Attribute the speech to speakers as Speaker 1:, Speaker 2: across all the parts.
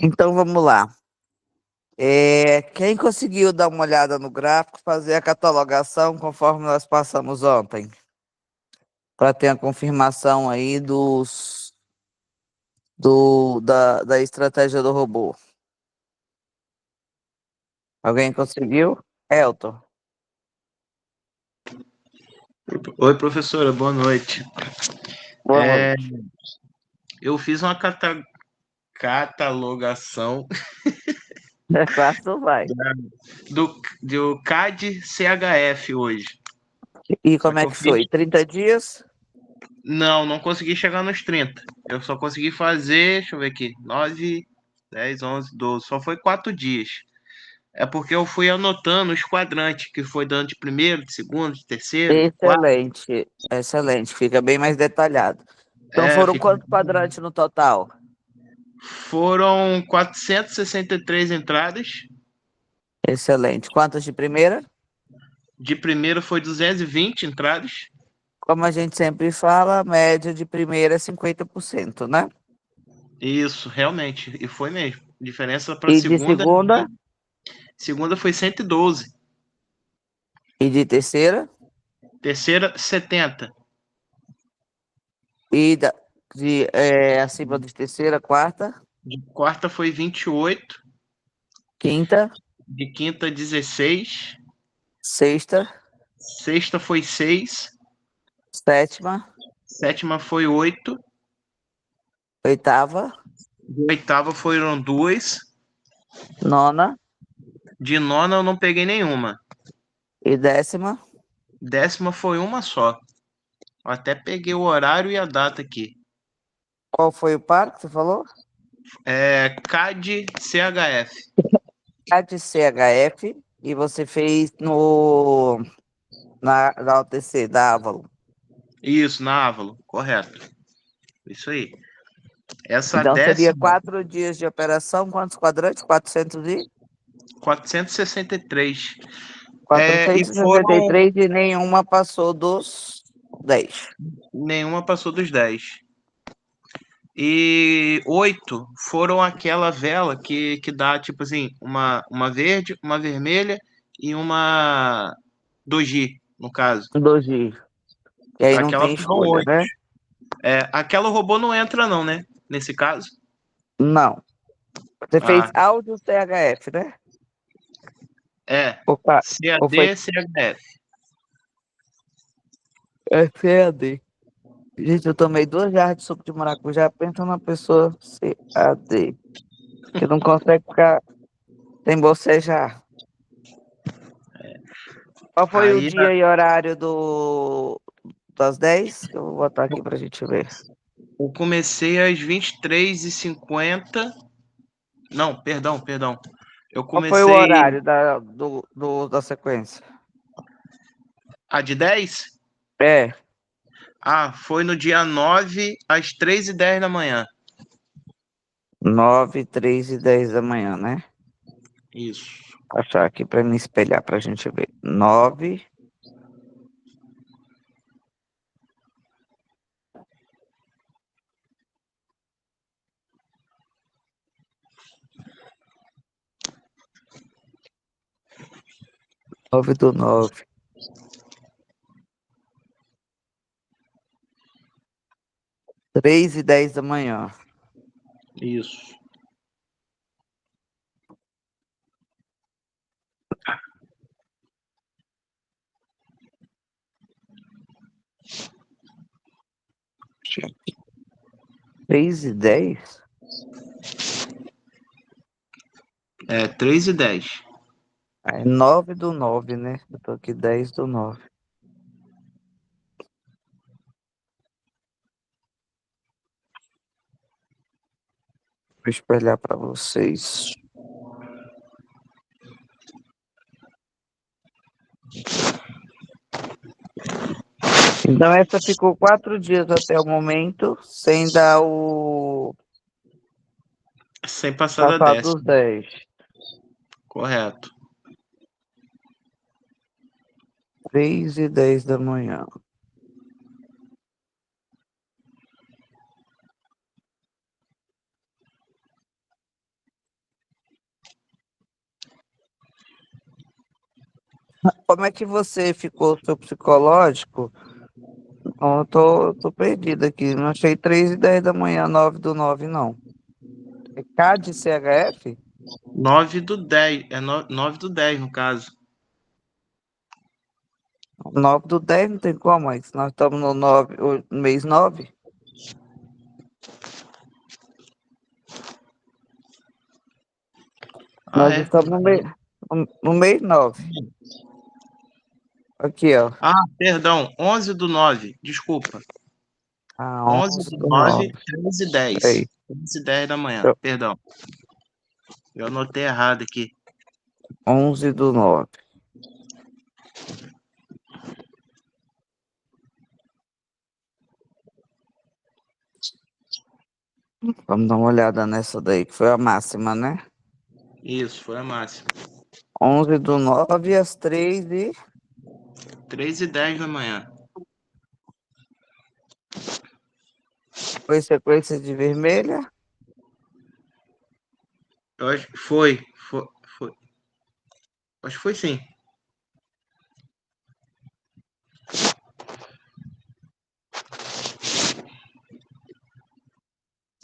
Speaker 1: Então vamos lá. Quem conseguiu dar uma olhada no gráfico, fazer a catalogação conforme nós passamos ontem, para ter a confirmação aí da estratégia do robô. Alguém conseguiu? Elton.
Speaker 2: Oi, professora, boa noite.
Speaker 1: Boa
Speaker 2: É,
Speaker 1: noite.
Speaker 2: eu fiz uma catalogação
Speaker 1: Quase não vai.
Speaker 2: do CAD CHF hoje.
Speaker 1: E
Speaker 2: Só
Speaker 1: como
Speaker 2: que
Speaker 1: é
Speaker 2: eu
Speaker 1: que
Speaker 2: fiz.
Speaker 1: foi? 30 dias?
Speaker 2: Não consegui chegar nos 30. Eu só consegui fazer, deixa eu ver aqui, 9, 10, 11, 12. Só foi 4 dias. É porque eu fui anotando os quadrantes, que foi dando de primeiro, de segundo, de terceiro, de quarto.
Speaker 1: Excelente, excelente. Fica bem mais detalhado. Então
Speaker 2: É,
Speaker 1: foram
Speaker 2: fica.
Speaker 1: quantos quadrantes no total?
Speaker 2: Foram 463 entradas.
Speaker 1: Excelente. Quantas de primeira?
Speaker 2: De primeiro foi 220 entradas.
Speaker 1: Como a gente sempre fala, a média de primeira é 50%, né?
Speaker 2: Isso, realmente. E foi mesmo. Diferença para
Speaker 1: E de
Speaker 2: segunda.
Speaker 1: segunda?
Speaker 2: Segunda foi 112.
Speaker 1: E de terceira?
Speaker 2: Terceira, 70.
Speaker 1: E acima de terceira, quarta,
Speaker 2: De quarta foi 28.
Speaker 1: quinta,
Speaker 2: De quinta, 16.
Speaker 1: sexta,
Speaker 2: Sexta foi 6.
Speaker 1: sétima,
Speaker 2: Sétima foi 8.
Speaker 1: oitava,
Speaker 2: De oitava foram 2.
Speaker 1: nona
Speaker 2: De nona eu não peguei nenhuma.
Speaker 1: e décima.
Speaker 2: Décima foi uma só. Eu até peguei o horário e a data aqui.
Speaker 1: Qual foi o par que você falou?
Speaker 2: É CAD CHF.
Speaker 1: A de CHF e você fez no na OTC da Avalon.
Speaker 2: Isso, na Ávalo, correto. Isso aí. Essa
Speaker 1: Então seria
Speaker 2: décima,
Speaker 1: 4 dias de operação, quantos quadrantes?
Speaker 2: 463. E
Speaker 1: Quatrocentos e sessenta e
Speaker 2: foram.
Speaker 1: três e nenhuma passou dos 10.
Speaker 2: Nenhuma passou dos 10. E 8 foram aquela vela que dá, tipo assim, uma verde, uma vermelha e uma doji, no caso.
Speaker 1: Doji. E aí não
Speaker 2: Aquela
Speaker 1: tem
Speaker 2: foram
Speaker 1: escolha,
Speaker 2: 8.
Speaker 1: né?
Speaker 2: Aquela robô não entra, não, né? Nesse caso.
Speaker 1: Não. Você fez
Speaker 2: Ah,
Speaker 1: áudio CHF, né?
Speaker 2: é.
Speaker 1: Opa, ou foi
Speaker 2: CAD, CHF.
Speaker 1: CAD? Gente, eu tomei 2 jarras de suco de maracujá. Pensa numa pessoa CAD, que não consegue ficar sem bocejar. Qual foi o
Speaker 2: Aí
Speaker 1: dia e horário das 10? Que eu vou botar aqui pra gente ver.
Speaker 2: eu comecei às 23h50. Não, perdão. Eu
Speaker 1: Qual foi o
Speaker 2: comecei
Speaker 1: horário da sequência?
Speaker 2: a de 10.
Speaker 1: É,
Speaker 2: Foi no dia 9 às 3h10 da manhã.
Speaker 1: 9, 3 e 10 da manhã, né?
Speaker 2: Isso.
Speaker 1: Vou achar aqui pra me espelhar pra gente ver. 9, nove do 9. 3 e 10 da manhã.
Speaker 2: Isso.
Speaker 1: 3 e 10?
Speaker 2: 3h10.
Speaker 1: É 9 do 9, né? Eu tô aqui 10 do 9. Vou espelhar pra vocês. Então, essa ficou 4 dias até o momento, sem dar o
Speaker 2: Sem passar da
Speaker 1: passar dos
Speaker 2: décima.
Speaker 1: 10.
Speaker 2: Correto.
Speaker 1: 3 e 10 da manhã. Como é que você ficou seu psicológico? Não, eu tô perdido aqui. Não achei 3h10 da manhã, 9/9, não. É K de CHF?
Speaker 2: 9/10, 9/10 no caso.
Speaker 1: 9/10 não tem como, mas nós estamos no 9, no mês 9.
Speaker 2: Ah,
Speaker 1: Nós
Speaker 2: é?
Speaker 1: estamos no mês 9. Aqui, ó.
Speaker 2: Ah, perdão, 11/9, desculpa.
Speaker 1: Ah,
Speaker 2: 11
Speaker 1: 11
Speaker 2: do
Speaker 1: do
Speaker 2: 9,
Speaker 1: 9.
Speaker 2: 13h10.
Speaker 1: Peraí.
Speaker 2: 13h10 da manhã, perdão. Eu anotei errado aqui.
Speaker 1: 11 do 9. Vamos dar uma olhada nessa daí, que foi a máxima, né?
Speaker 2: Isso, foi a máxima.
Speaker 1: 11 do 9 às 3 e...
Speaker 2: 3h10 da manhã.
Speaker 1: Foi sequência de vermelha.
Speaker 2: Eu acho que foi. Acho que foi sim.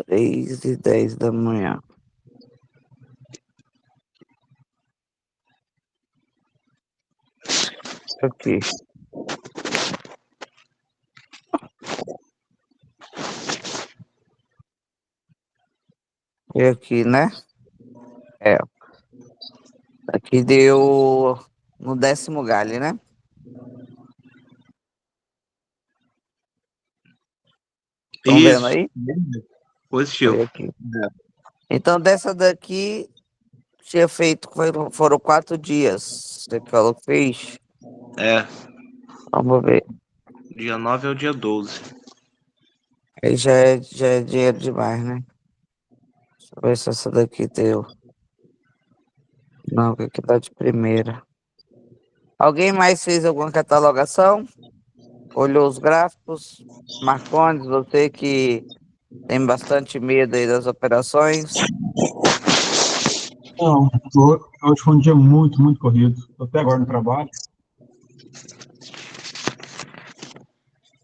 Speaker 1: 3h10 da manhã. Aqui. E aqui, né? É. Aqui deu no 10º galho, né? Estão vendo
Speaker 2: Isso.
Speaker 1: aí?
Speaker 2: Positivo.
Speaker 1: Foi aqui. Então, dessa daqui, tinha feito, foram 4 dias. Você falou que fez?
Speaker 2: É,
Speaker 1: Vamos ver.
Speaker 2: dia 9 é o dia 12.
Speaker 1: Aí já é dinheiro demais, né? Deixa eu ver se essa daqui deu. Não, que aqui tá de primeira. Alguém mais fez alguma catalogação? Olhou os gráficos? Marcondes, você que tem bastante medo aí das operações.
Speaker 3: Não, hoje foi um dia muito corrido. Estou até agora no trabalho,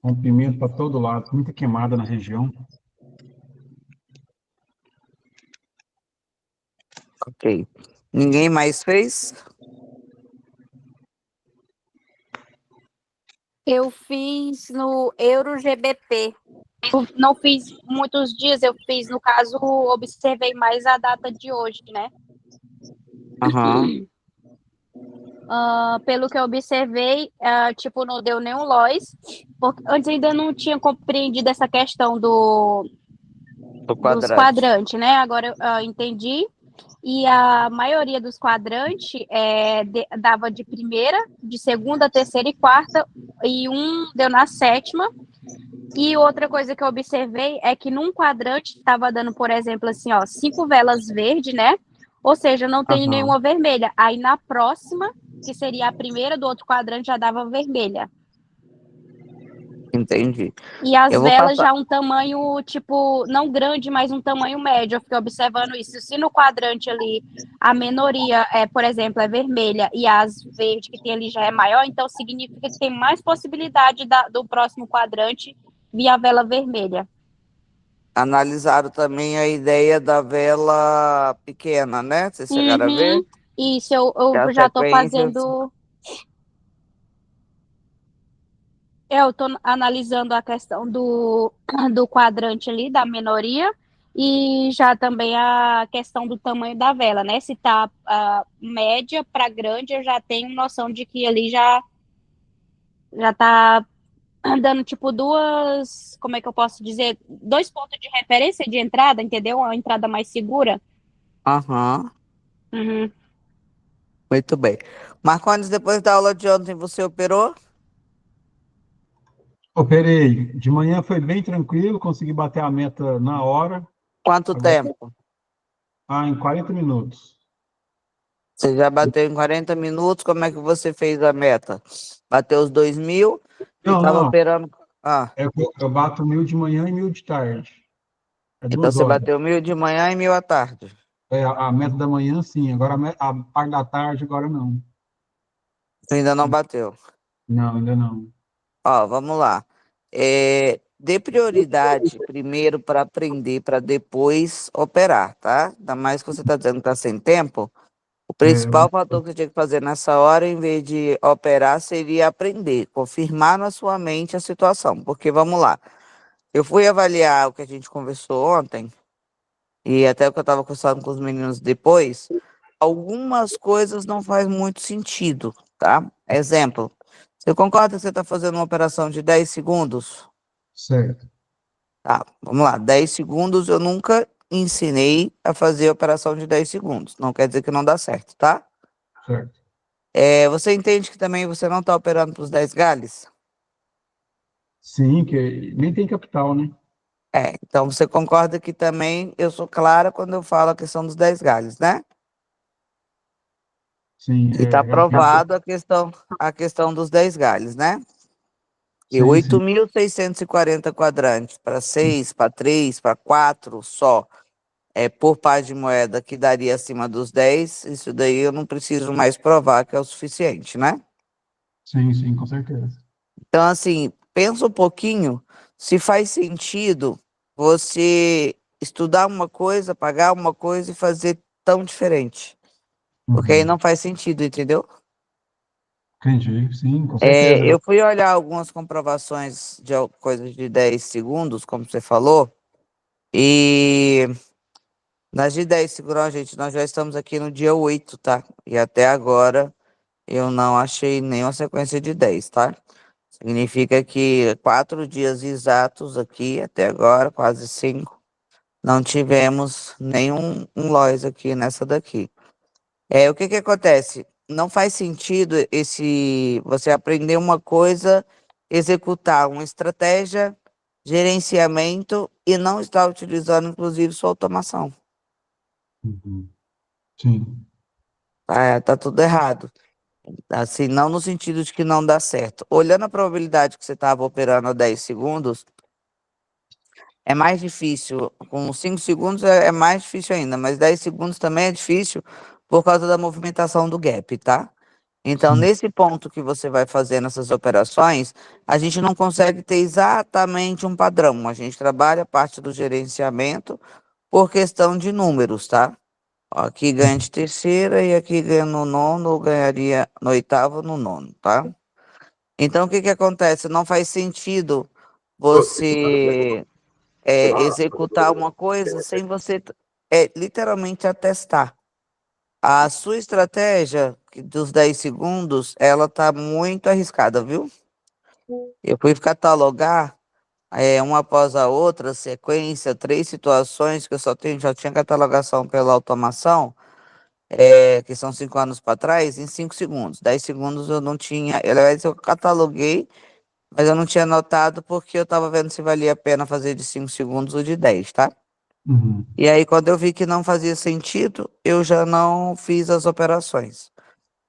Speaker 3: com pimenta para todo lado, muita queimada na região.
Speaker 1: Ok. Ninguém mais fez?
Speaker 4: Eu fiz no Euro GBP. Eu não fiz muitos dias, eu fiz, no caso, observei mais a data de hoje, né?
Speaker 1: Aham.
Speaker 4: Pelo que eu observei, tipo, não deu nenhum loss, porque antes ainda não tinha compreendido essa questão
Speaker 1: Do
Speaker 4: dos
Speaker 1: quadrante.
Speaker 4: quadrantes, né? Agora eu entendi. E a maioria dos quadrantes dava de primeira, de segunda, terceira e quarta, e um deu na sétima. E outra coisa que eu observei é que num quadrante estava dando, por exemplo, assim, ó, 5 velas verdes, né? Ou seja, não tem
Speaker 1: Aham.
Speaker 4: nenhuma vermelha. Aí na próxima, que seria a primeira do outro quadrante, já dava vermelha.
Speaker 1: Entendi.
Speaker 4: E as
Speaker 1: Eu vou
Speaker 4: velas
Speaker 1: passar.
Speaker 4: já um tamanho, tipo, não grande, mas um tamanho médio. Eu fiquei observando isso. Se no quadrante ali a minoria, por exemplo, é vermelha e as verdes que tem ali já é maior, então significa que tem mais possibilidade do próximo quadrante vir a vela vermelha.
Speaker 1: Analisaram também a ideia da vela pequena, né? Vocês chegaram a ver?
Speaker 4: Uhum. Isso,
Speaker 1: Que a
Speaker 4: eu já estou
Speaker 1: sequência.
Speaker 4: fazendo. Eu estou analisando a questão do quadrante ali, da minoria, e já também a questão do tamanho da vela, né? Se tá média para grande, eu já tenho noção de que ali já tá dando tipo duas, como é que eu posso dizer? 2 pontos de referência de entrada, entendeu? Uma entrada mais segura.
Speaker 1: Aham.
Speaker 4: Uhum.
Speaker 1: Muito bem. Marcondes, depois da aula de ontem, você operou?
Speaker 3: Operei. De manhã foi bem tranquilo, consegui bater a meta na hora.
Speaker 1: Quanto
Speaker 3: Agora,
Speaker 1: tempo?
Speaker 3: em 40 minutos.
Speaker 1: Você já bateu em 40 minutos, como é que você fez a meta? Bateu os 2.000 e
Speaker 3: Não,
Speaker 1: estava
Speaker 3: não.
Speaker 1: operando. Ah,
Speaker 3: Eu bato 1.000 de manhã e 1.000 de tarde. É
Speaker 1: então
Speaker 3: 2 horas.
Speaker 1: bateu 1.000 de manhã e 1.000 à tarde.
Speaker 3: A meta da manhã, sim. Agora a parte da tarde, agora não.
Speaker 1: Ainda não bateu.
Speaker 3: Não, ainda não.
Speaker 1: Ó, vamos lá. Dê prioridade primeiro para aprender, para depois operar, tá? Ainda mais que você está dizendo que está sem tempo. O
Speaker 3: É,
Speaker 1: principal fator que você tinha que fazer nessa hora, em vez de operar, seria aprender, confirmar na sua mente a situação. Porque vamos lá, eu fui avaliar o que a gente conversou ontem, e até o que eu estava conversando com os meninos depois, algumas coisas não faz muito sentido, tá? Exemplo, você concorda que você está fazendo uma operação de 10 segundos?
Speaker 3: certo,
Speaker 1: Tá, vamos lá, 10 segundos eu nunca ensinei a fazer operação de 10 segundos. Não quer dizer que não dá certo, tá?
Speaker 3: certo.
Speaker 1: Você entende que também você não está operando para os 10 galhos?
Speaker 3: Sim, que nem tem capital, né?
Speaker 1: Então você concorda que também eu sou clara quando eu falo a questão dos 10 galhos, né?
Speaker 3: Sim,
Speaker 1: E está
Speaker 3: é um caso.
Speaker 1: provado a questão dos 10 galhos, né? E
Speaker 3: Sim, sim.
Speaker 1: 8.640 quadrantes para 6, para 3, para 4 só, por par de moeda que daria acima dos 10, isso daí eu não preciso mais provar que é o suficiente, né?
Speaker 3: Sim, sim, com certeza.
Speaker 1: Então, assim, pensa um pouquinho se faz sentido você estudar uma coisa, pagar uma coisa e fazer tão diferente. Porque aí
Speaker 3: Uhum.
Speaker 1: não faz sentido, entendeu?
Speaker 3: Entendi, sim, com certeza.
Speaker 1: Eu fui olhar algumas comprovações de coisas de 10 segundos, como você falou, e nas de 10 segundos, gente, nós já estamos aqui no dia 8, tá? E até agora eu não achei nenhuma sequência de 10, tá? Significa que 4 dias exatos aqui, até agora, quase 5, não tivemos nenhum loss aqui nessa daqui. O que que acontece? Não faz sentido você aprender uma coisa, executar uma estratégia, gerenciamento e não estar utilizando, inclusive, sua automação.
Speaker 3: Uhum. Sim,
Speaker 1: Tá tudo errado. Assim, não no sentido de que não dá certo. Olhando a probabilidade que você estava operando a 10 segundos, é mais difícil. Com 5 segundos é mais difícil ainda, mas 10 segundos também é difícil por causa da movimentação do gap, tá? Então,
Speaker 3: sim.
Speaker 1: nesse ponto que você vai fazer nessas operações, a gente não consegue ter exatamente um padrão. A gente trabalha a parte do gerenciamento por questão de números, tá? Ó, aqui ganha de terceira e aqui ganha no nono, ou ganharia no oitavo, no nono, tá? Então, o que que acontece? Não faz sentido você executar uma coisa sem você literalmente atestar. A sua estratégia dos 10 segundos, ela tá muito arriscada, viu? Eu fui catalogar uma após a outra, sequência, 3 situações que eu já tinha catalogação pela automação, que são 5 anos para trás, em 5 segundos. 10 segundos eu não tinha, aliás, eu cataloguei, mas eu não tinha notado porque eu estava vendo se valia a pena fazer de 5 segundos ou de 10, tá?
Speaker 3: Uhum.
Speaker 1: E aí, quando eu vi que não fazia sentido, eu já não fiz as operações.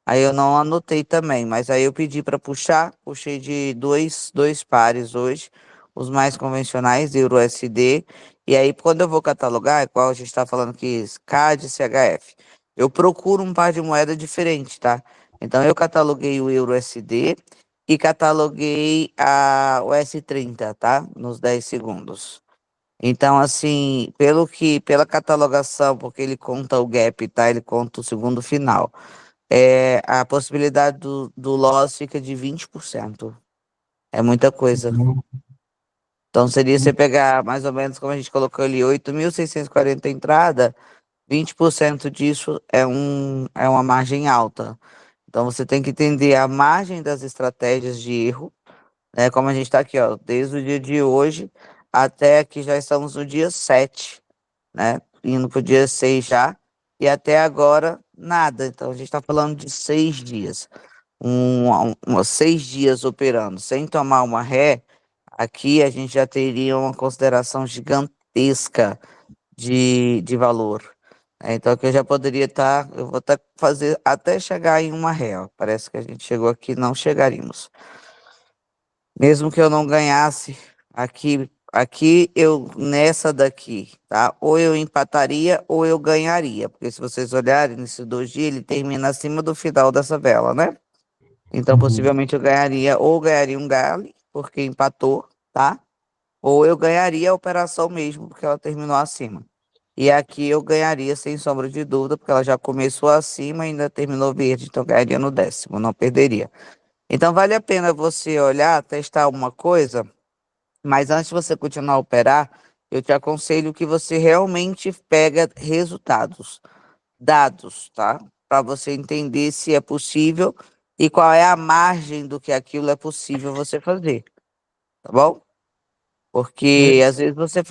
Speaker 1: Aí eu não anotei também, mas aí eu pedi para puxar, puxei de dois pares hoje, os mais convencionais, Euro USD, e aí quando eu vou catalogar, igual a gente está falando aqui, CAD, CHF, eu procuro um par de moeda diferente, tá? Então eu cataloguei o Euro USD e cataloguei o S30, tá? Nos 10 segundos. Então, assim, pela catalogação, porque ele conta o gap, tá? Ele conta o segundo final. A possibilidade do loss fica de 20%. É muita coisa.
Speaker 3: Então,
Speaker 1: Então, seria você pegar mais ou menos, como a gente colocou ali, 8.640 entrada, 20% disso é uma margem alta. Então, você tem que entender a margem das estratégias de erro, né? Como a gente está aqui, ó, desde o dia de hoje até aqui já estamos no dia 7, né? Indo para o dia 6 já, e até agora nada. Então, a gente está falando de 6 dias. 6 dias operando sem tomar uma ré, aqui a gente já teria uma consideração gigantesca de valor. Então, aqui eu já poderia estar, eu vou até fazer até chegar em uma ré. Ó. Parece que a gente chegou aqui, não chegaríamos. Mesmo que eu não ganhasse aqui eu nessa daqui, tá? Ou eu empataria ou eu ganharia, porque se vocês olharem nesses 2 dias, ele termina acima do final dessa vela, né? Então,
Speaker 3: Uhum.
Speaker 1: possivelmente eu ganharia, ou ganharia um galo, porque empatou, tá? Ou eu ganharia a operação mesmo, porque ela terminou acima. E aqui eu ganharia, sem sombra de dúvida, porque ela já começou acima e ainda terminou verde, então eu ganharia no 10º, não perderia. Então, vale a pena você olhar, testar uma coisa, mas antes de você continuar a operar, eu te aconselho que você realmente pega resultados, dados, tá? Para você entender se é possível e qual é a margem do que aquilo é possível você fazer, tá bom? Porque
Speaker 3: É,
Speaker 1: às vezes você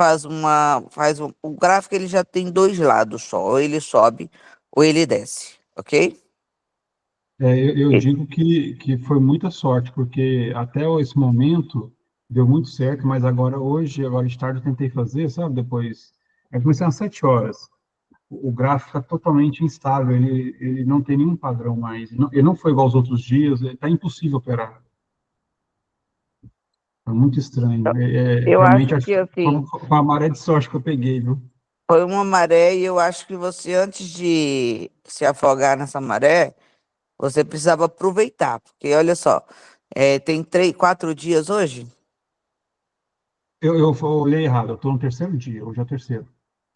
Speaker 1: o gráfico ele já tem dois lados só, ou ele sobe ou ele desce, ok?
Speaker 3: eu digo que foi muita sorte, porque até esse momento deu muito certo, mas agora de tarde eu tentei fazer, sabe? Depois, eu comecei às 7 horas. O gráfico está totalmente instável, ele não tem nenhum padrão mais. Ele não foi igual aos outros dias, está impossível operar. É muito estranho.
Speaker 1: Eu
Speaker 3: Realmente,
Speaker 1: acho
Speaker 3: acho
Speaker 1: que
Speaker 3: que foi
Speaker 1: assim,
Speaker 3: uma maré de sorte que eu peguei, viu?
Speaker 1: foi uma maré e eu acho que você, antes de se afogar nessa maré, você precisava aproveitar, porque olha só, tem 4 dias hoje?
Speaker 3: Eu olhei errado, eu estou no terceiro dia, hoje é o terceiro.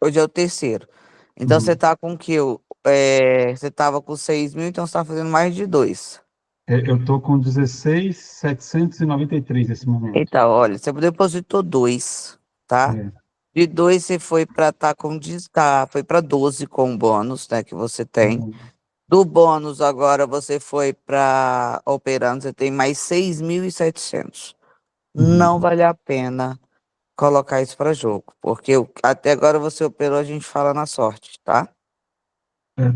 Speaker 1: Hoje é o terceiro. Então você
Speaker 3: Uhum.
Speaker 1: tá com que você tava com 6.000, então você tá fazendo mais de dois.
Speaker 3: Eu estou com 16.793 nesse momento.
Speaker 1: Então, olha, você depositou dois, tá?
Speaker 3: É,
Speaker 1: De dois você foi para foi para 12 com o bônus, né, que você tem.
Speaker 3: uhum,
Speaker 1: Do bônus agora você foi para operando, você tem mais 6.700.
Speaker 3: uhum.
Speaker 1: Não vale a pena colocar isso para jogo, porque até agora você operou, a gente fala na sorte, tá?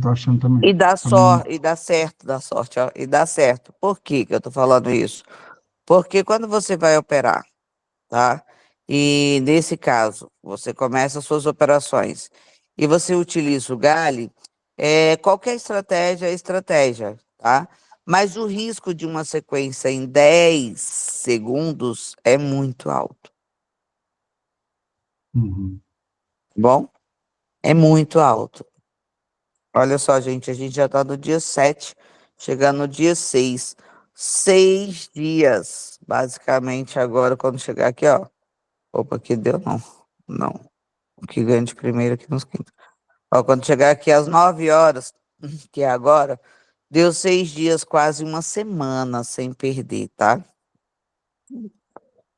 Speaker 3: Tô achando também.
Speaker 1: E dá
Speaker 3: Também.
Speaker 1: sorte, e dá certo, dá sorte, ó, e dá certo. Por que que eu tô falando isso? Porque quando você vai operar, tá? E nesse caso, você começa as suas operações e você utiliza o GALI, qualquer estratégia é estratégia, tá? Mas o risco de uma sequência em 10 segundos é muito alto,
Speaker 3: Uhum.
Speaker 1: bom? É muito alto. Olha só, gente, a gente já tá no dia 7, chegando no dia 6. 6 dias, basicamente, agora, quando chegar aqui, ó. Opa, aqui deu não. Não. O que ganha de primeiro aqui nos quintos. Ó, quando chegar aqui às 9 horas, que é agora, deu 6 dias, quase uma semana sem perder, tá?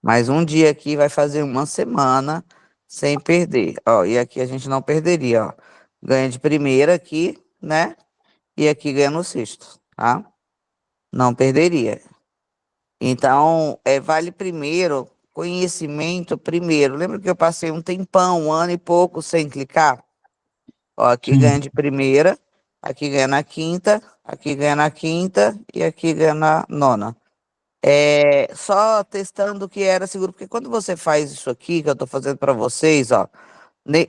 Speaker 1: Mais um dia aqui vai fazer uma semana sem perder. Ó, e aqui a gente não perderia, ó. Ganha de primeira aqui, né? E aqui ganha no sexto, tá? Não perderia. Então, vale primeiro, conhecimento primeiro. Lembra que eu passei um tempão, um ano e pouco sem clicar? Ó, aqui ganha
Speaker 3: Sim.
Speaker 1: de primeira, aqui ganha na quinta, aqui ganha na quinta e aqui ganha na nona. Só testando que era seguro, porque quando você faz isso aqui, que eu tô fazendo para vocês, ó,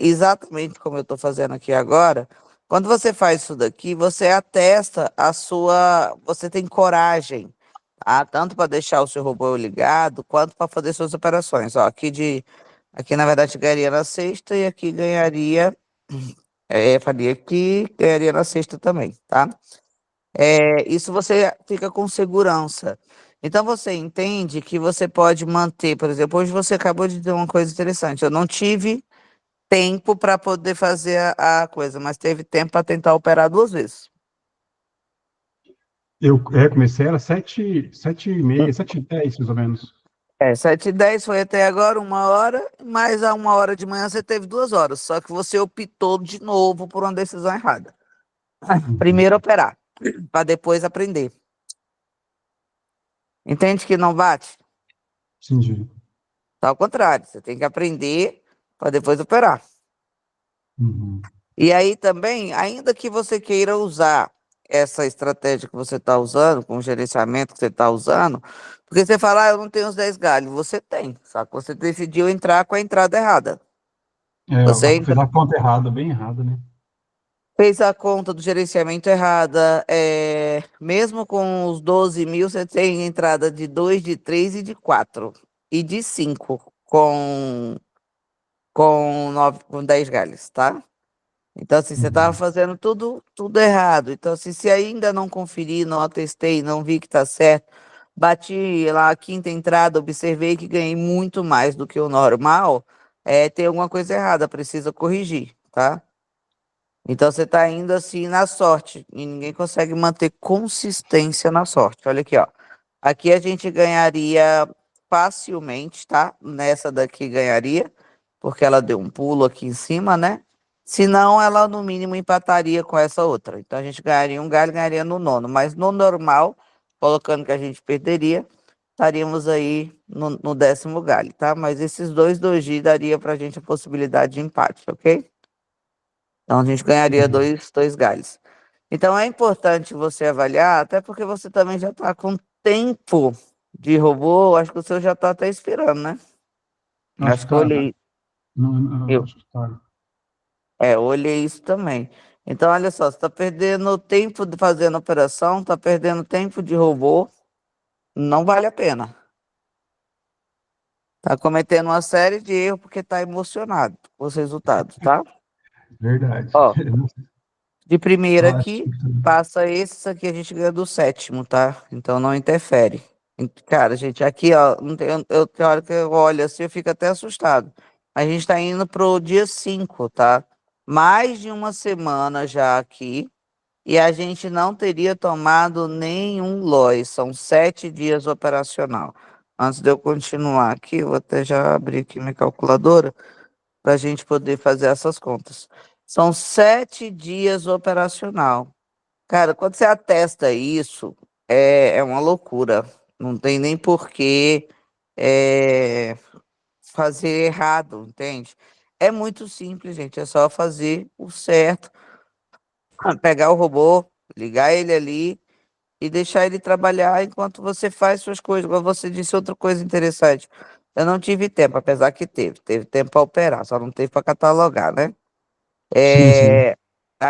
Speaker 1: exatamente como eu tô fazendo aqui agora, quando você faz isso daqui, você atesta você tem coragem, tá? Tanto para deixar o seu robô ligado, quanto para fazer suas operações. Ó, aqui na verdade ganharia na sexta e aqui ganharia, faria aqui, ganharia na sexta também, tá? Isso você fica com segurança. Então você entende que você pode manter, por exemplo, hoje você acabou de dizer uma coisa interessante. Eu não tive tempo para poder fazer a coisa, mas teve tempo para tentar operar 2 vezes.
Speaker 3: Eu comecei, era 7h30, 7h10, mais ou menos.
Speaker 1: 7h10 foi até agora 1 hora, mais a 1 hora de manhã você teve 2 horas, só que você optou de novo por uma decisão errada.
Speaker 3: Uhum.
Speaker 1: Primeiro operar, para depois aprender. Entende que não bate?
Speaker 3: Entendi.
Speaker 1: Tá ao contrário, você tem que aprender para depois operar.
Speaker 3: Uhum.
Speaker 1: E aí também, ainda que você queira usar essa estratégia que você está usando, com o gerenciamento que você está usando, porque você fala, eu não tenho os 10 galhos, você tem, só que você decidiu entrar com a entrada errada. Você
Speaker 3: Eu fiz a conta errada, bem errada, né?
Speaker 1: fez a conta do gerenciamento errada, mesmo com os 12.000, você tem entrada de 2, de 3 e de 4, e de 5 com 10 galhos, tá? Então, assim, você estava fazendo tudo errado. Então, assim, se ainda não conferi, não atestei, não vi que está certo, bati lá a quinta entrada, observei que ganhei muito mais do que o normal, tem alguma coisa errada, precisa corrigir, tá? Então, você está indo assim na sorte e ninguém consegue manter consistência na sorte. Olha aqui, ó. Aqui a gente ganharia facilmente, tá? Nessa daqui ganharia, porque ela deu um pulo aqui em cima, né? Senão, ela no mínimo empataria com essa outra. Então, a gente ganharia um galho, ganharia no nono. Mas no normal, colocando que a gente perderia, estaríamos aí no 10º galho, tá? Mas esses dois doji daria pra gente a possibilidade de empate, ok? Então, a gente ganharia dois galhos. Então, é importante você avaliar, até porque você também já está com tempo de robô. Acho que o seu já está até esperando, né?
Speaker 3: Acho
Speaker 1: Acho
Speaker 3: que
Speaker 1: que eu
Speaker 3: tá.
Speaker 1: olhei,
Speaker 3: Não,
Speaker 1: eu,
Speaker 3: acho que tá.
Speaker 1: eu olhei isso também. Então, olha só, você está perdendo tempo fazendo operação, está perdendo tempo de robô, não vale a pena. Está cometendo uma série de erros porque está emocionado com os resultados, tá?
Speaker 3: Verdade.
Speaker 1: Ó, de primeira
Speaker 3: Acho
Speaker 1: aqui,
Speaker 3: que
Speaker 1: passa esse aqui, a gente ganha do 7º, tá? Então não interfere. Cara, gente, aqui, ó, não tem, tem hora que eu olho assim, eu fico até assustado. A gente tá indo pro dia 5, tá? Mais de uma semana já aqui, e a gente não teria tomado nenhum LOI. São 7 dias operacional. Antes de eu continuar aqui, eu vou até já abrir aqui minha calculadora para a gente poder fazer essas contas. São 7 dias operacional. Cara, quando você atesta isso, é uma loucura. Não tem nem porquê fazer errado, entende? É muito simples, gente. É só fazer o certo, pegar o robô, ligar ele ali e deixar ele trabalhar enquanto você faz suas coisas. Igual você disse outra coisa interessante. Eu não tive tempo, apesar que teve tempo para operar, só não teve para catalogar, né?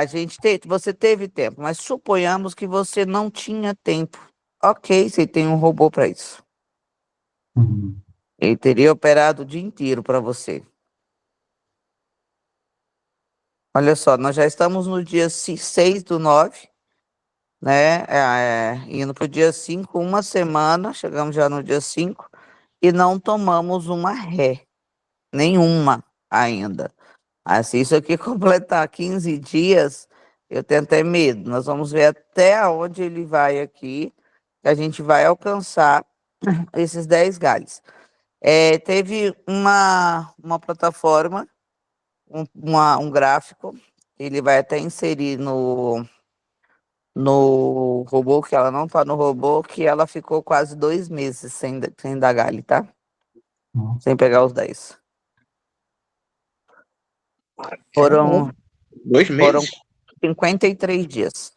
Speaker 3: sim, sim.
Speaker 1: Você teve tempo, mas suponhamos que você não tinha tempo. Ok, você tem um robô para isso.
Speaker 3: Uhum.
Speaker 1: Ele teria operado o dia inteiro para você. Olha só, nós já estamos no dia 6/9, né? Indo para o dia 5, uma semana, chegamos já no dia 5 e não tomamos uma ré, nenhuma ainda. Se isso aqui completar 15 dias, eu tenho até medo. Nós vamos ver até onde ele vai aqui, que a gente vai alcançar esses 10 galhos. Teve uma plataforma, um gráfico, ele vai até inserir no robô, que ela não está no robô, que ela ficou quase 2 meses sem dar galho, tá?
Speaker 3: Ó,
Speaker 1: Sem pegar os 10.
Speaker 2: Caramba,
Speaker 1: Foram,
Speaker 2: 2 meses?
Speaker 1: foram 53 dias.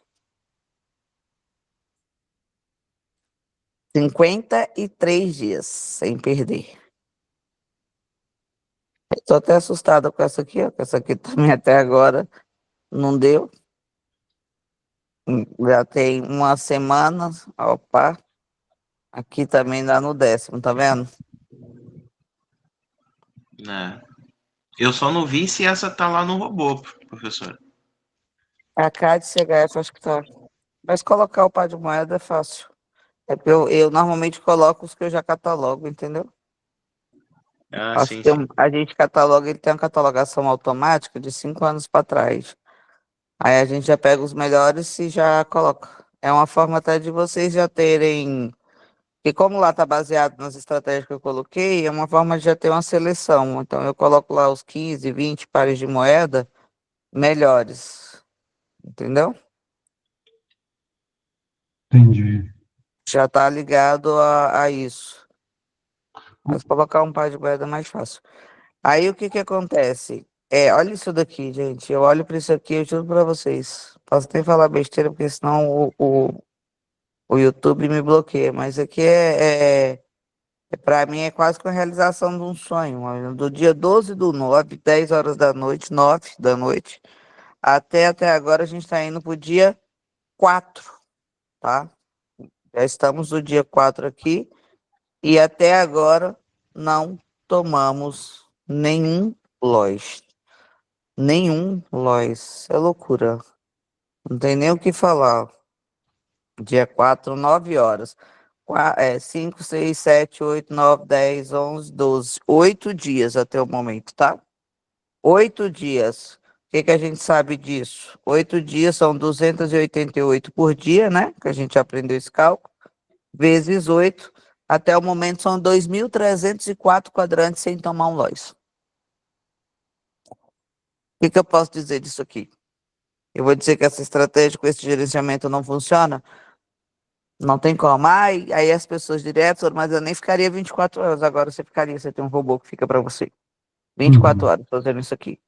Speaker 1: 53 dias sem perder. Estou até assustada com essa aqui, ó, que essa aqui também até agora não deu. Já tem uma semana, opa, aqui também dá no 10º, tá vendo?
Speaker 2: Né? Eu só não vi se essa tá lá no robô, professor.
Speaker 1: A CAD CHF acho que tá. Mas colocar o par de moeda é fácil. É porque eu normalmente coloco os que eu já catalogo, entendeu?
Speaker 2: Ah,
Speaker 1: Acho
Speaker 2: sim,
Speaker 1: que
Speaker 2: sim.
Speaker 1: a gente cataloga, ele tem uma catalogação automática de 5 anos para trás. Aí a gente já pega os melhores e já coloca. É uma forma até de vocês já terem. E como lá está baseado nas estratégias que eu coloquei, é uma forma de já ter uma seleção. Então eu coloco lá os 15, 20 pares de moeda melhores. Entendeu?
Speaker 3: entendi.
Speaker 1: Já está ligado a isso. Mas colocar um par de moeda é mais fácil. Aí o que que acontece? Olha isso daqui, gente. Eu olho para isso aqui, eu juro para vocês. Posso até falar besteira, porque senão o YouTube me bloqueia. Mas aqui para mim é quase que a realização de um sonho. Do dia 12/9, 10 horas da noite, 9 da noite, até agora a gente está indo pro dia 4, tá? Já estamos no dia 4 aqui e até agora não tomamos nenhum loss. Nenhum, Lois. É loucura. Não tem nem o que falar. Dia 4, 9 horas. 5, 6, 7, 8, 9, 10, 11, 12. 8 dias até o momento, tá? 8 dias. O que que a gente sabe disso? 8 dias são 288 por dia, né? Que a gente aprendeu esse cálculo. Vezes 8. Até o momento são 2.304 quadrantes sem tomar um Lois. O que que eu posso dizer disso aqui? Eu vou dizer que essa estratégia com esse gerenciamento não funciona? Não tem como. Aí as pessoas direto, mas eu nem ficaria 24 horas. Agora você ficaria, você tem um robô que fica para você. 24 horas fazendo isso aqui.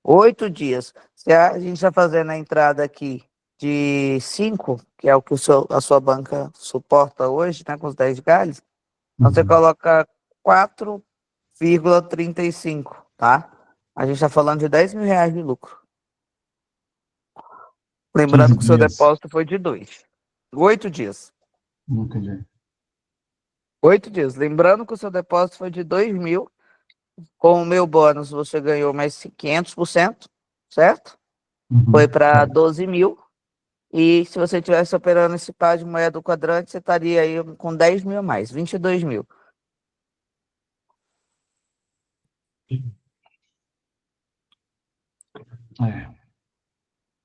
Speaker 1: 8 dias. Se a gente está fazendo a entrada aqui de 5, que é o que a sua banca suporta hoje, né, com os 10 galhos, então você coloca 4,35, tá? A gente está falando de 10 mil reais de lucro. Lembrando
Speaker 3: 15
Speaker 1: que o seu
Speaker 3: dias.
Speaker 1: depósito foi de 2. 8 dias.
Speaker 3: Não entendi.
Speaker 1: 8 dias. Lembrando que o seu depósito foi de 2 mil. Com o meu bônus, você ganhou mais 500%, certo? Foi para 12 mil. E se você estivesse operando esse par de moeda do quadrante, você estaria aí com 10 mil a mais, 22 mil.
Speaker 3: É.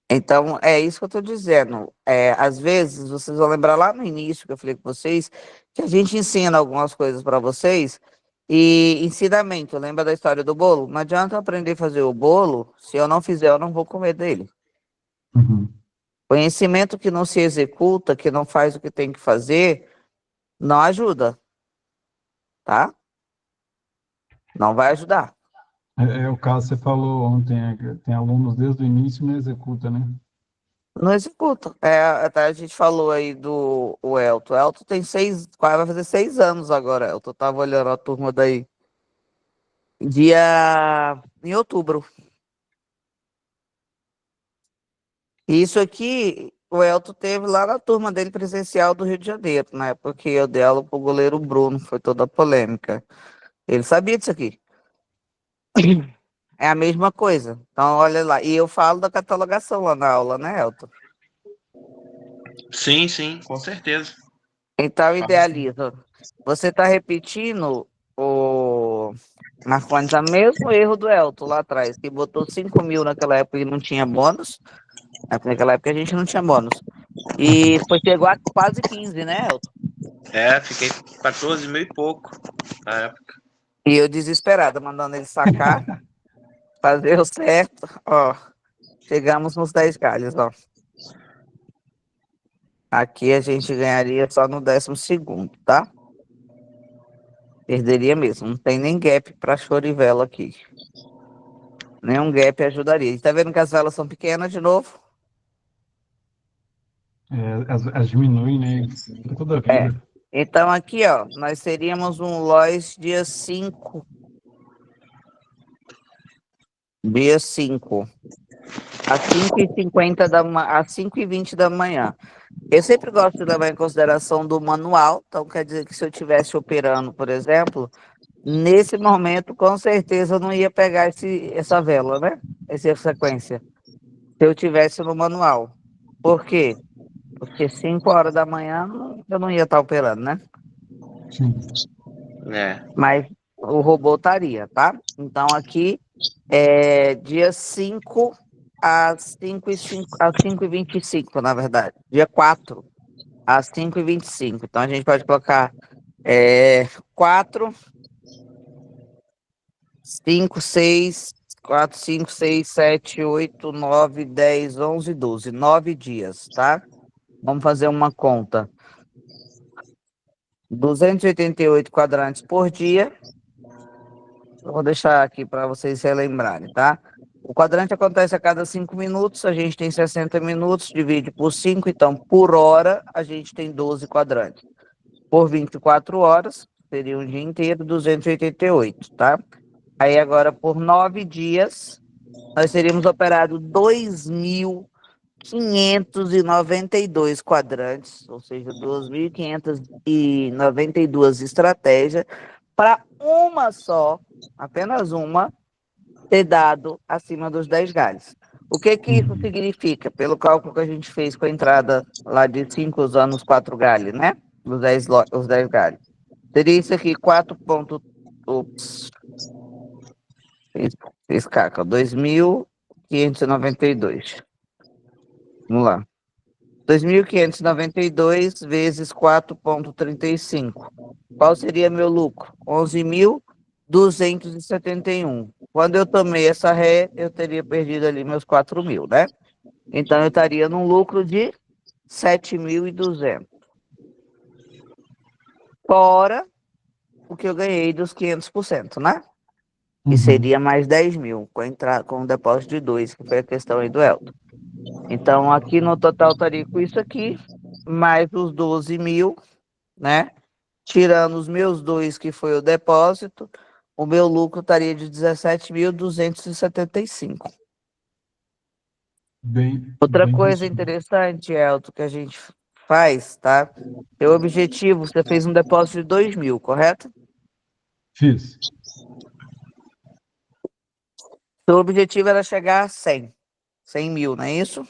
Speaker 1: Então, é isso que eu estou dizendo. Às vezes, vocês vão lembrar lá no início que eu falei com vocês, que a gente ensina algumas coisas para vocês, e ensinamento, lembra da história do bolo? Não adianta eu aprender a fazer o bolo, se eu não fizer, eu não vou comer dele. Conhecimento que não se executa, que não faz o que tem que fazer, não ajuda, tá? Não vai ajudar.
Speaker 3: É o caso que você falou ontem, tem alunos desde o início e não executa, né?
Speaker 1: Não executa. Até a gente falou aí do o Elton. O Elton tem quase vai fazer 6 anos agora, Elton. Eu tava olhando a turma daí. Em outubro. E isso aqui, o Elton teve lá na turma dele presencial do Rio de Janeiro, na época que eu dei aula pro goleiro Bruno, foi toda a polêmica. Ele sabia disso aqui. É a mesma coisa. Então, olha lá. E eu falo da catalogação lá na aula, né, Elton?
Speaker 2: Sim, sim, com certeza.
Speaker 1: Então, idealiza. Você está repetindo Marcondes, o mesmo erro do Elton lá atrás, que botou 5 mil naquela época e não tinha bônus. Naquela época a gente não tinha bônus. E depois chegou a quase 15, né, Elton?
Speaker 2: Fiquei 14 mil e pouco na época.
Speaker 1: E eu desesperada, mandando ele sacar, fazer o certo. Ó, chegamos nos 10 galhos, ó. Aqui a gente ganharia só no 12º, tá? Perderia mesmo. Não tem nem gap para chorivela aqui. Nenhum gap ajudaria. E tá vendo que as velas são pequenas de novo?
Speaker 3: As diminuem, né? Toda a vida.
Speaker 1: Então aqui, ó, nós teríamos um Lois dia 5. Dia 5. Às 5h50 às 5h20 da manhã. Eu sempre gosto de levar em consideração do manual. Então, quer dizer que se eu estivesse operando, por exemplo, nesse momento, com certeza eu não ia pegar essa vela, né? Essa sequência. Se eu tivesse no manual. Por quê? Porque 5 horas da manhã eu não ia estar operando, né?
Speaker 3: Sim.
Speaker 1: Mas o robô estaria, tá? Então aqui dia 5 às 5h25, na verdade. Dia 4 às 5h25. Então a gente pode colocar 4, 5, 6, 4, 5, 6, 7, 8, 9, 10, 11, 12. 9 dias, tá? Vamos fazer uma conta. 288 quadrantes por dia. Eu vou deixar aqui para vocês relembrarem, tá? O quadrante acontece a cada 5 minutos, a gente tem 60 minutos, divide por 5, então por hora a gente tem 12 quadrantes. Por 24 horas, seria um dia inteiro, 288, tá? Aí agora por 9 dias, nós teríamos operado 2.592 quadrantes, ou seja, 2.592 estratégias para uma só, apenas uma, ter dado acima dos 10 galhos. O que isso significa? Pelo cálculo que a gente fez com a entrada lá de 5 anos, 4 galhos, né? Os 10 galhos. Seria isso aqui, 4 ponto... Ups. Fiz caca, 2.592. Vamos lá. 2.592 vezes 4,35. Qual seria meu lucro? 11.271. Quando eu tomei essa ré, eu teria perdido ali meus 4.000, né? Então, eu estaria num lucro de 7.200. Fora o que eu ganhei dos 500%, né? Que seria mais 10.000, com o depósito de 2, que foi a questão aí do Elton. Então, aqui no total estaria com isso aqui, mais os 12.000, né? Tirando os meus 2, que foi o depósito, o meu lucro estaria de 17.275. Outra
Speaker 3: bem
Speaker 1: coisa
Speaker 3: racional.
Speaker 1: interessante, Elton, que a gente faz, tá? Seu objetivo, você fez um depósito de 2.000, correto?
Speaker 3: Fiz.
Speaker 1: Seu objetivo era chegar a 100 mil, não é isso?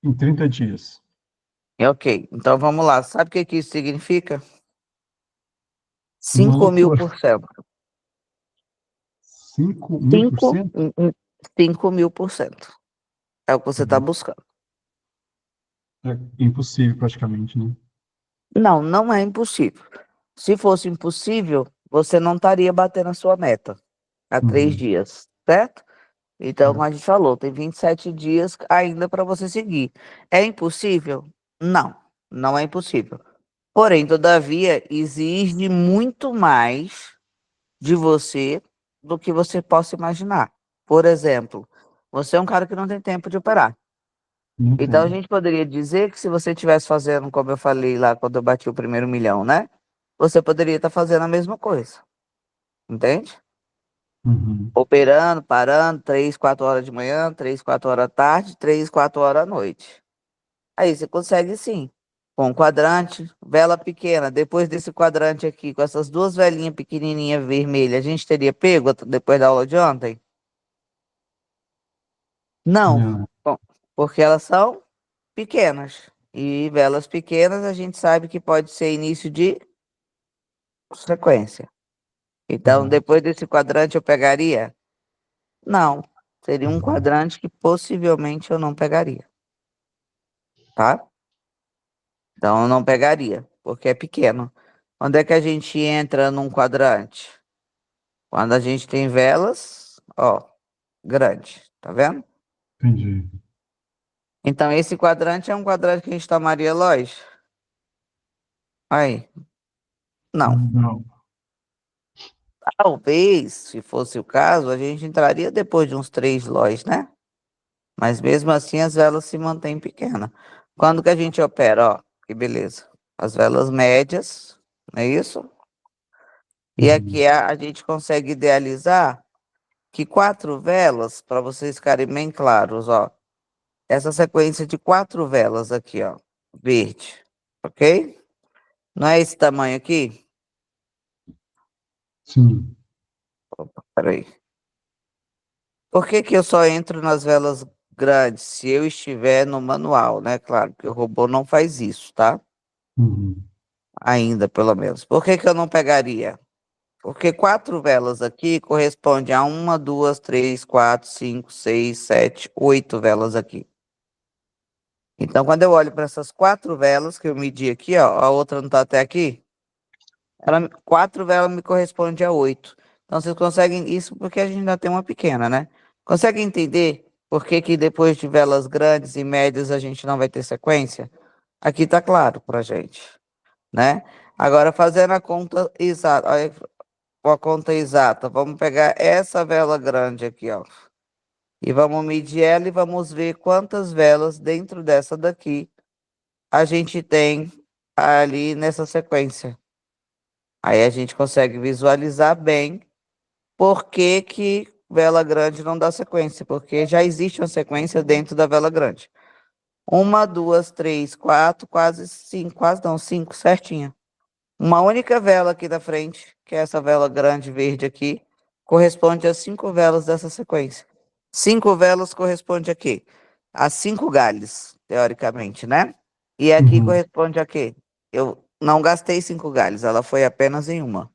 Speaker 3: Em 30 dias.
Speaker 1: Ok, então vamos lá. Sabe o que isso significa?
Speaker 3: Uma
Speaker 1: 5.000%.
Speaker 3: 5.000%?
Speaker 1: 5.000%. É o que você está buscando.
Speaker 3: É impossível, praticamente, né?
Speaker 1: Não, não é impossível. Se fosse impossível, você não estaria batendo a sua meta há 3 dias, certo? Então, como a gente falou, tem 27 dias ainda para você seguir. É impossível? Não, não é impossível. Porém, todavia, exige muito mais de você do que você possa imaginar. Por exemplo, você é um cara que não tem tempo de operar.
Speaker 3: Não
Speaker 1: Então, a
Speaker 3: tem.
Speaker 1: gente poderia dizer que se você estivesse fazendo, como eu falei lá quando eu bati o primeiro milhão, né? Você poderia estar fazendo a mesma coisa. Entende? Operando, parando, 3, 4 horas de manhã, 3, 4 horas da tarde, 3, 4 horas à noite. Aí você consegue sim. Com um quadrante, vela pequena. Depois desse quadrante aqui, com essas duas velinhas pequenininhas vermelhas, a gente teria pego depois da aula de ontem? Não.
Speaker 3: Não.
Speaker 1: Bom, porque elas são pequenas. E velas pequenas a gente sabe que pode ser início de sequência. Então,
Speaker 3: Exato.
Speaker 1: depois desse quadrante eu pegaria? Não. Seria um quadrante que possivelmente eu não pegaria. Tá? Então, eu não pegaria, porque é pequeno. Onde é que a gente entra num quadrante? Quando a gente tem velas, ó, grande. Tá vendo?
Speaker 3: Entendi.
Speaker 1: Então, esse quadrante é um quadrante que a gente tomaria loja? Aí, não.
Speaker 3: Não.
Speaker 1: Talvez, se fosse o caso, a gente entraria depois de uns 3 lojas, né? Mas mesmo assim as velas se mantêm pequenas. Quando que a gente opera, ó, que beleza. As velas médias, não é isso? E aqui a gente consegue idealizar que 4 velas, para vocês ficarem bem claros, ó. Essa sequência de 4 velas aqui, ó, verde, ok? Não é esse tamanho aqui?
Speaker 3: Sim.
Speaker 1: Opa, peraí. Por que que eu só entro nas velas grandes se eu estiver no manual, né? Claro, que o robô não faz isso, tá? Ainda, pelo menos. Por que que eu não pegaria? Porque 4 velas aqui corresponde a 1, 2, 3, 4, 5, 6, 7, 8 velas aqui. Então, quando eu olho para essas 4 velas que eu medi aqui, ó, a outra não está até aqui, 4 velas me corresponde a 8. Então, vocês conseguem isso porque a gente ainda tem uma pequena, né? Conseguem entender por que que depois de velas grandes e médias a gente não vai ter sequência? Aqui está claro para gente, né? Agora, fazendo a conta exata, a conta exata, vamos pegar essa vela grande aqui, ó. E vamos medir ela e vamos ver quantas velas dentro dessa daqui a gente tem ali nessa sequência. Aí a gente consegue visualizar bem por que que vela grande não dá sequência, porque já existe uma sequência dentro da vela grande. 1, 2, 3, 4, quase 5, quase não, 5, certinha. Uma única vela aqui da frente, que é essa vela grande verde aqui, corresponde a 5 velas dessa sequência. 5 velas corresponde a quê? A 5 galhos, teoricamente, né? E aqui
Speaker 3: Uhum.
Speaker 1: corresponde a quê? Eu não gastei 5 galhos, ela foi apenas em uma.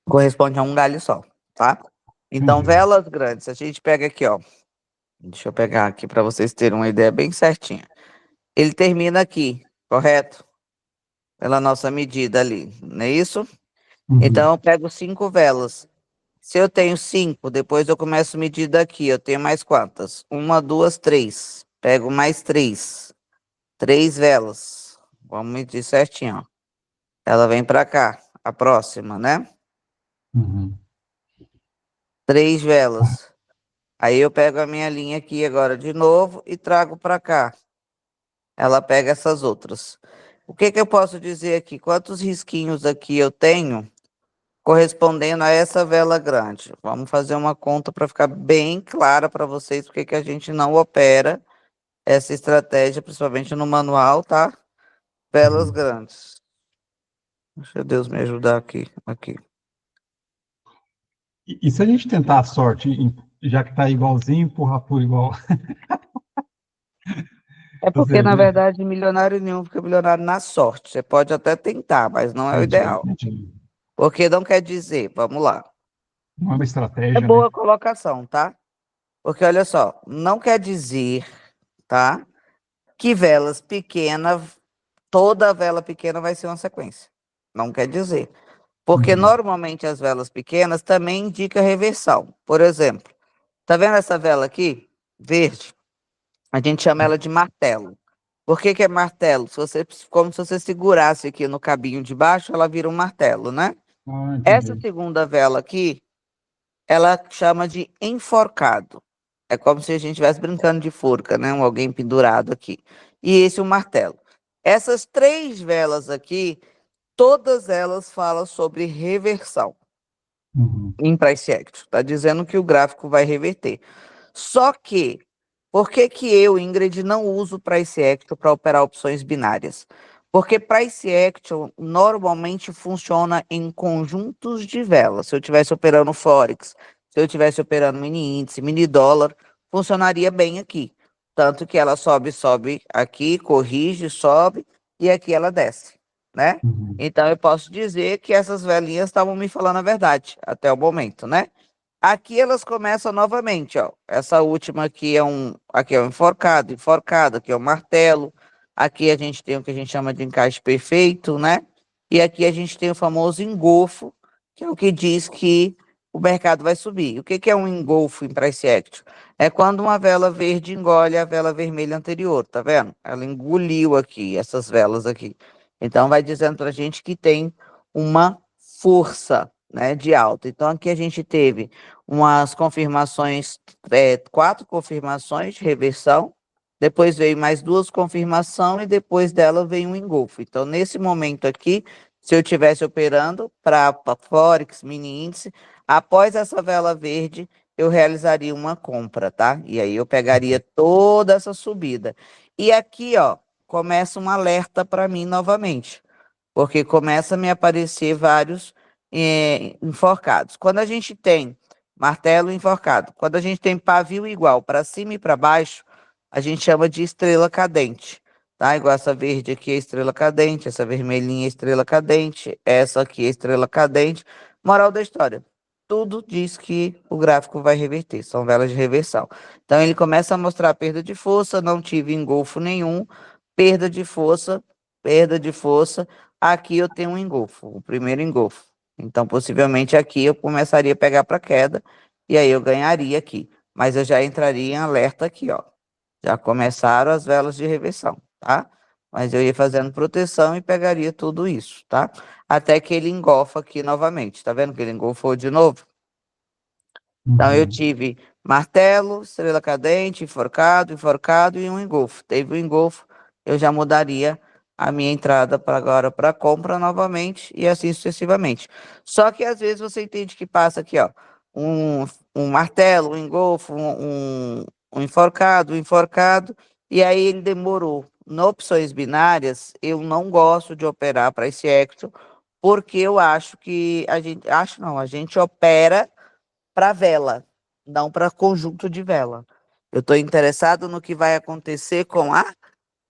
Speaker 1: Corresponde a um galho só, tá? Então,
Speaker 3: Entendi.
Speaker 1: velas grandes, a gente pega aqui, ó. Deixa eu pegar aqui para vocês terem uma ideia bem certinha. Ele termina aqui, correto? Pela nossa medida ali, não é isso?
Speaker 3: Uhum.
Speaker 1: Então, eu pego 5 velas. Se eu tenho 5, depois eu começo a medir daqui. Eu tenho mais quantas? Uma, duas, três. Pego mais 3. 3 velas. Vamos medir certinho, ó. Ela vem para cá, a próxima, né?
Speaker 3: Uhum.
Speaker 1: 3 velas. Aí eu pego a minha linha aqui agora de novo e trago para cá. Ela pega essas outras. O que que eu posso dizer aqui? Quantos risquinhos aqui eu tenho correspondendo a essa vela grande? Vamos fazer uma conta para ficar bem clara para vocês porque que a gente não opera essa estratégia, principalmente no manual, tá? Velas
Speaker 3: Uhum.
Speaker 1: grandes. Deixa Deus me ajudar aqui.
Speaker 3: E se a gente tentar a sorte, já que está igualzinho, empurrar por igual?
Speaker 1: É
Speaker 3: Ou
Speaker 1: porque, na
Speaker 3: seja,
Speaker 1: verdade, milionário nenhum fica milionário na sorte. Você pode até tentar, mas não é o
Speaker 3: entendi,
Speaker 1: ideal.
Speaker 3: entendi.
Speaker 1: Porque não quer dizer, vamos lá.
Speaker 3: Não é uma
Speaker 1: É
Speaker 3: estratégia, né?
Speaker 1: boa colocação, tá? Porque olha só, não quer dizer, tá? Que velas pequenas, toda vela pequena vai ser uma sequência. Não quer dizer. Porque
Speaker 3: Uhum.
Speaker 1: normalmente as velas pequenas também indicam reversão. Por exemplo, tá vendo essa vela aqui? Verde? A gente chama ela de martelo. Por que que é martelo? Se você, como se você segurasse aqui no cabinho de baixo, ela vira um martelo, né?
Speaker 3: Ah,
Speaker 1: Essa
Speaker 3: entendi.
Speaker 1: segunda vela aqui, ela chama de enforcado. É como se a gente estivesse brincando de forca, né? Alguém pendurado aqui. E esse é o martelo. Essas 3 velas aqui, todas elas falam sobre reversão
Speaker 3: Uhum.
Speaker 1: em price action. Está dizendo que o gráfico vai reverter. Só que, por que que eu, Ingrid, não uso price action para operar opções binárias? Porque price action normalmente funciona em conjuntos de velas. Se eu estivesse operando Forex, se eu estivesse operando mini índice, mini dólar, funcionaria bem aqui. Tanto que ela sobe, sobe aqui, corrige, sobe, e aqui ela desce, né?
Speaker 3: Uhum.
Speaker 1: Então eu posso dizer que essas velinhas estavam me falando a verdade até o momento, né? Aqui elas começam novamente, ó. Essa última aqui é um enforcado, enforcado, aqui é um martelo. Aqui a gente tem o que a gente chama de encaixe perfeito, né? E aqui a gente tem o famoso engolfo, que é o que diz que o mercado vai subir. O que que é um engolfo em price action? É quando uma vela verde engole a vela vermelha anterior, tá vendo? Ela engoliu aqui, essas velas aqui. Então vai dizendo pra gente que tem uma força, né, de alta. Então aqui a gente teve umas confirmações, 4 confirmações de reversão, depois veio mais 2 confirmações e depois dela veio um engolfo. Então, nesse momento aqui, se eu estivesse operando para Forex, mini índice, após essa vela verde, eu realizaria uma compra, tá? E aí eu pegaria toda essa subida. E aqui, ó, começa um alerta para mim novamente, porque começa a me aparecer vários enforcados. Quando a gente tem martelo enforcado, quando a gente tem pavio igual para cima e para baixo, a gente chama de estrela cadente, tá? Igual essa verde aqui é estrela cadente, essa vermelhinha é estrela cadente, essa aqui é estrela cadente. Moral da história, tudo diz que o gráfico vai reverter, são velas de reversão. Então ele começa a mostrar perda de força, não tive engolfo nenhum, perda de força, perda de força. Aqui eu tenho um engolfo, o primeiro engolfo. Então, possivelmente aqui eu começaria a pegar para queda e aí eu ganharia aqui. Mas eu já entraria em alerta aqui, ó. Já começaram as velas de reversão, tá? Mas eu ia fazendo proteção e pegaria tudo isso, tá? Até que ele engolfa aqui novamente. Tá vendo que ele engolfou de novo? Então, eu
Speaker 3: Uhum.
Speaker 1: tive martelo, estrela cadente, enforcado, enforcado e um engolfo. Teve o engolfo, eu já mudaria a minha entrada para agora para compra novamente e assim sucessivamente. Só que às vezes você entende que passa aqui, ó, um, um martelo, um engolfo, um enforcado, e aí ele demorou. Em opções binárias, eu não gosto de operar para esse action, porque eu acho que a gente opera para vela, não para conjunto de vela. Eu estou interessado no que vai acontecer com a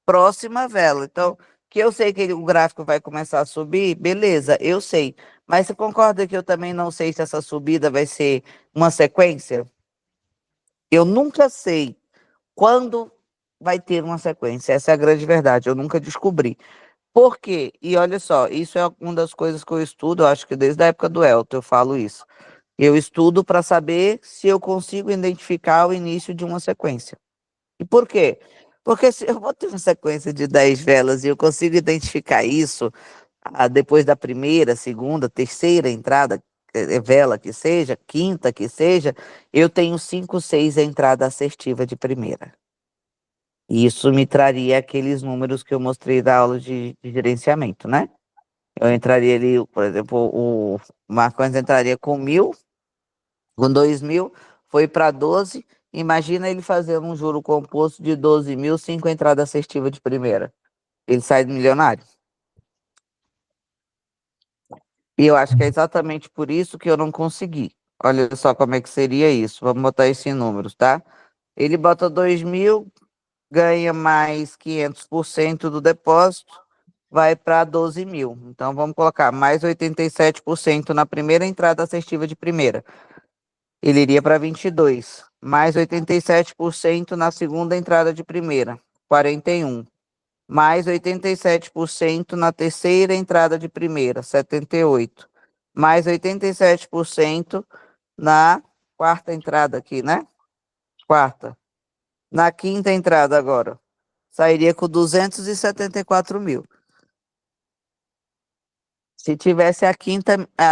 Speaker 1: próxima vela. Então, que eu sei que o gráfico vai começar a subir, beleza, eu sei. Mas você concorda que eu também não sei se essa subida vai ser uma sequência? Eu nunca sei quando vai ter uma sequência. Essa é a grande verdade. Eu nunca descobri. Por quê? E olha só, isso é uma das coisas que eu estudo, eu acho que desde a época do Elton eu falo isso. Eu estudo para saber se eu consigo identificar o início de uma sequência. E por quê? Porque se eu vou ter uma sequência de 10 velas e eu consigo identificar isso depois da primeira, segunda, terceira entrada, vela que seja, quinta que seja, eu tenho 5, 6 entrada assertiva de primeira. E isso me traria aqueles números que eu mostrei da aula de gerenciamento, né? Eu entraria ali, por exemplo, o Marcondes entraria com 1.000, com 2.000, foi para 12. Imagina ele fazendo um juro composto de 12.000, 5 entradas assertivas de primeira. Ele sai do milionário. E eu acho que é exatamente por isso que eu não consegui. Olha só como é que seria isso. Vamos botar isso em números, tá? Ele bota 2.000, ganha mais 500% do depósito, vai para 12.000. Então, vamos colocar mais 87% na primeira entrada assertiva de primeira. Ele iria para 22. Mais 87% na segunda entrada de primeira, 41. Mais 87% na terceira entrada de primeira, 78. Mais 87% na quarta entrada aqui, né? Quarta. Na quinta entrada agora, sairia com 274.000. Se tivesse a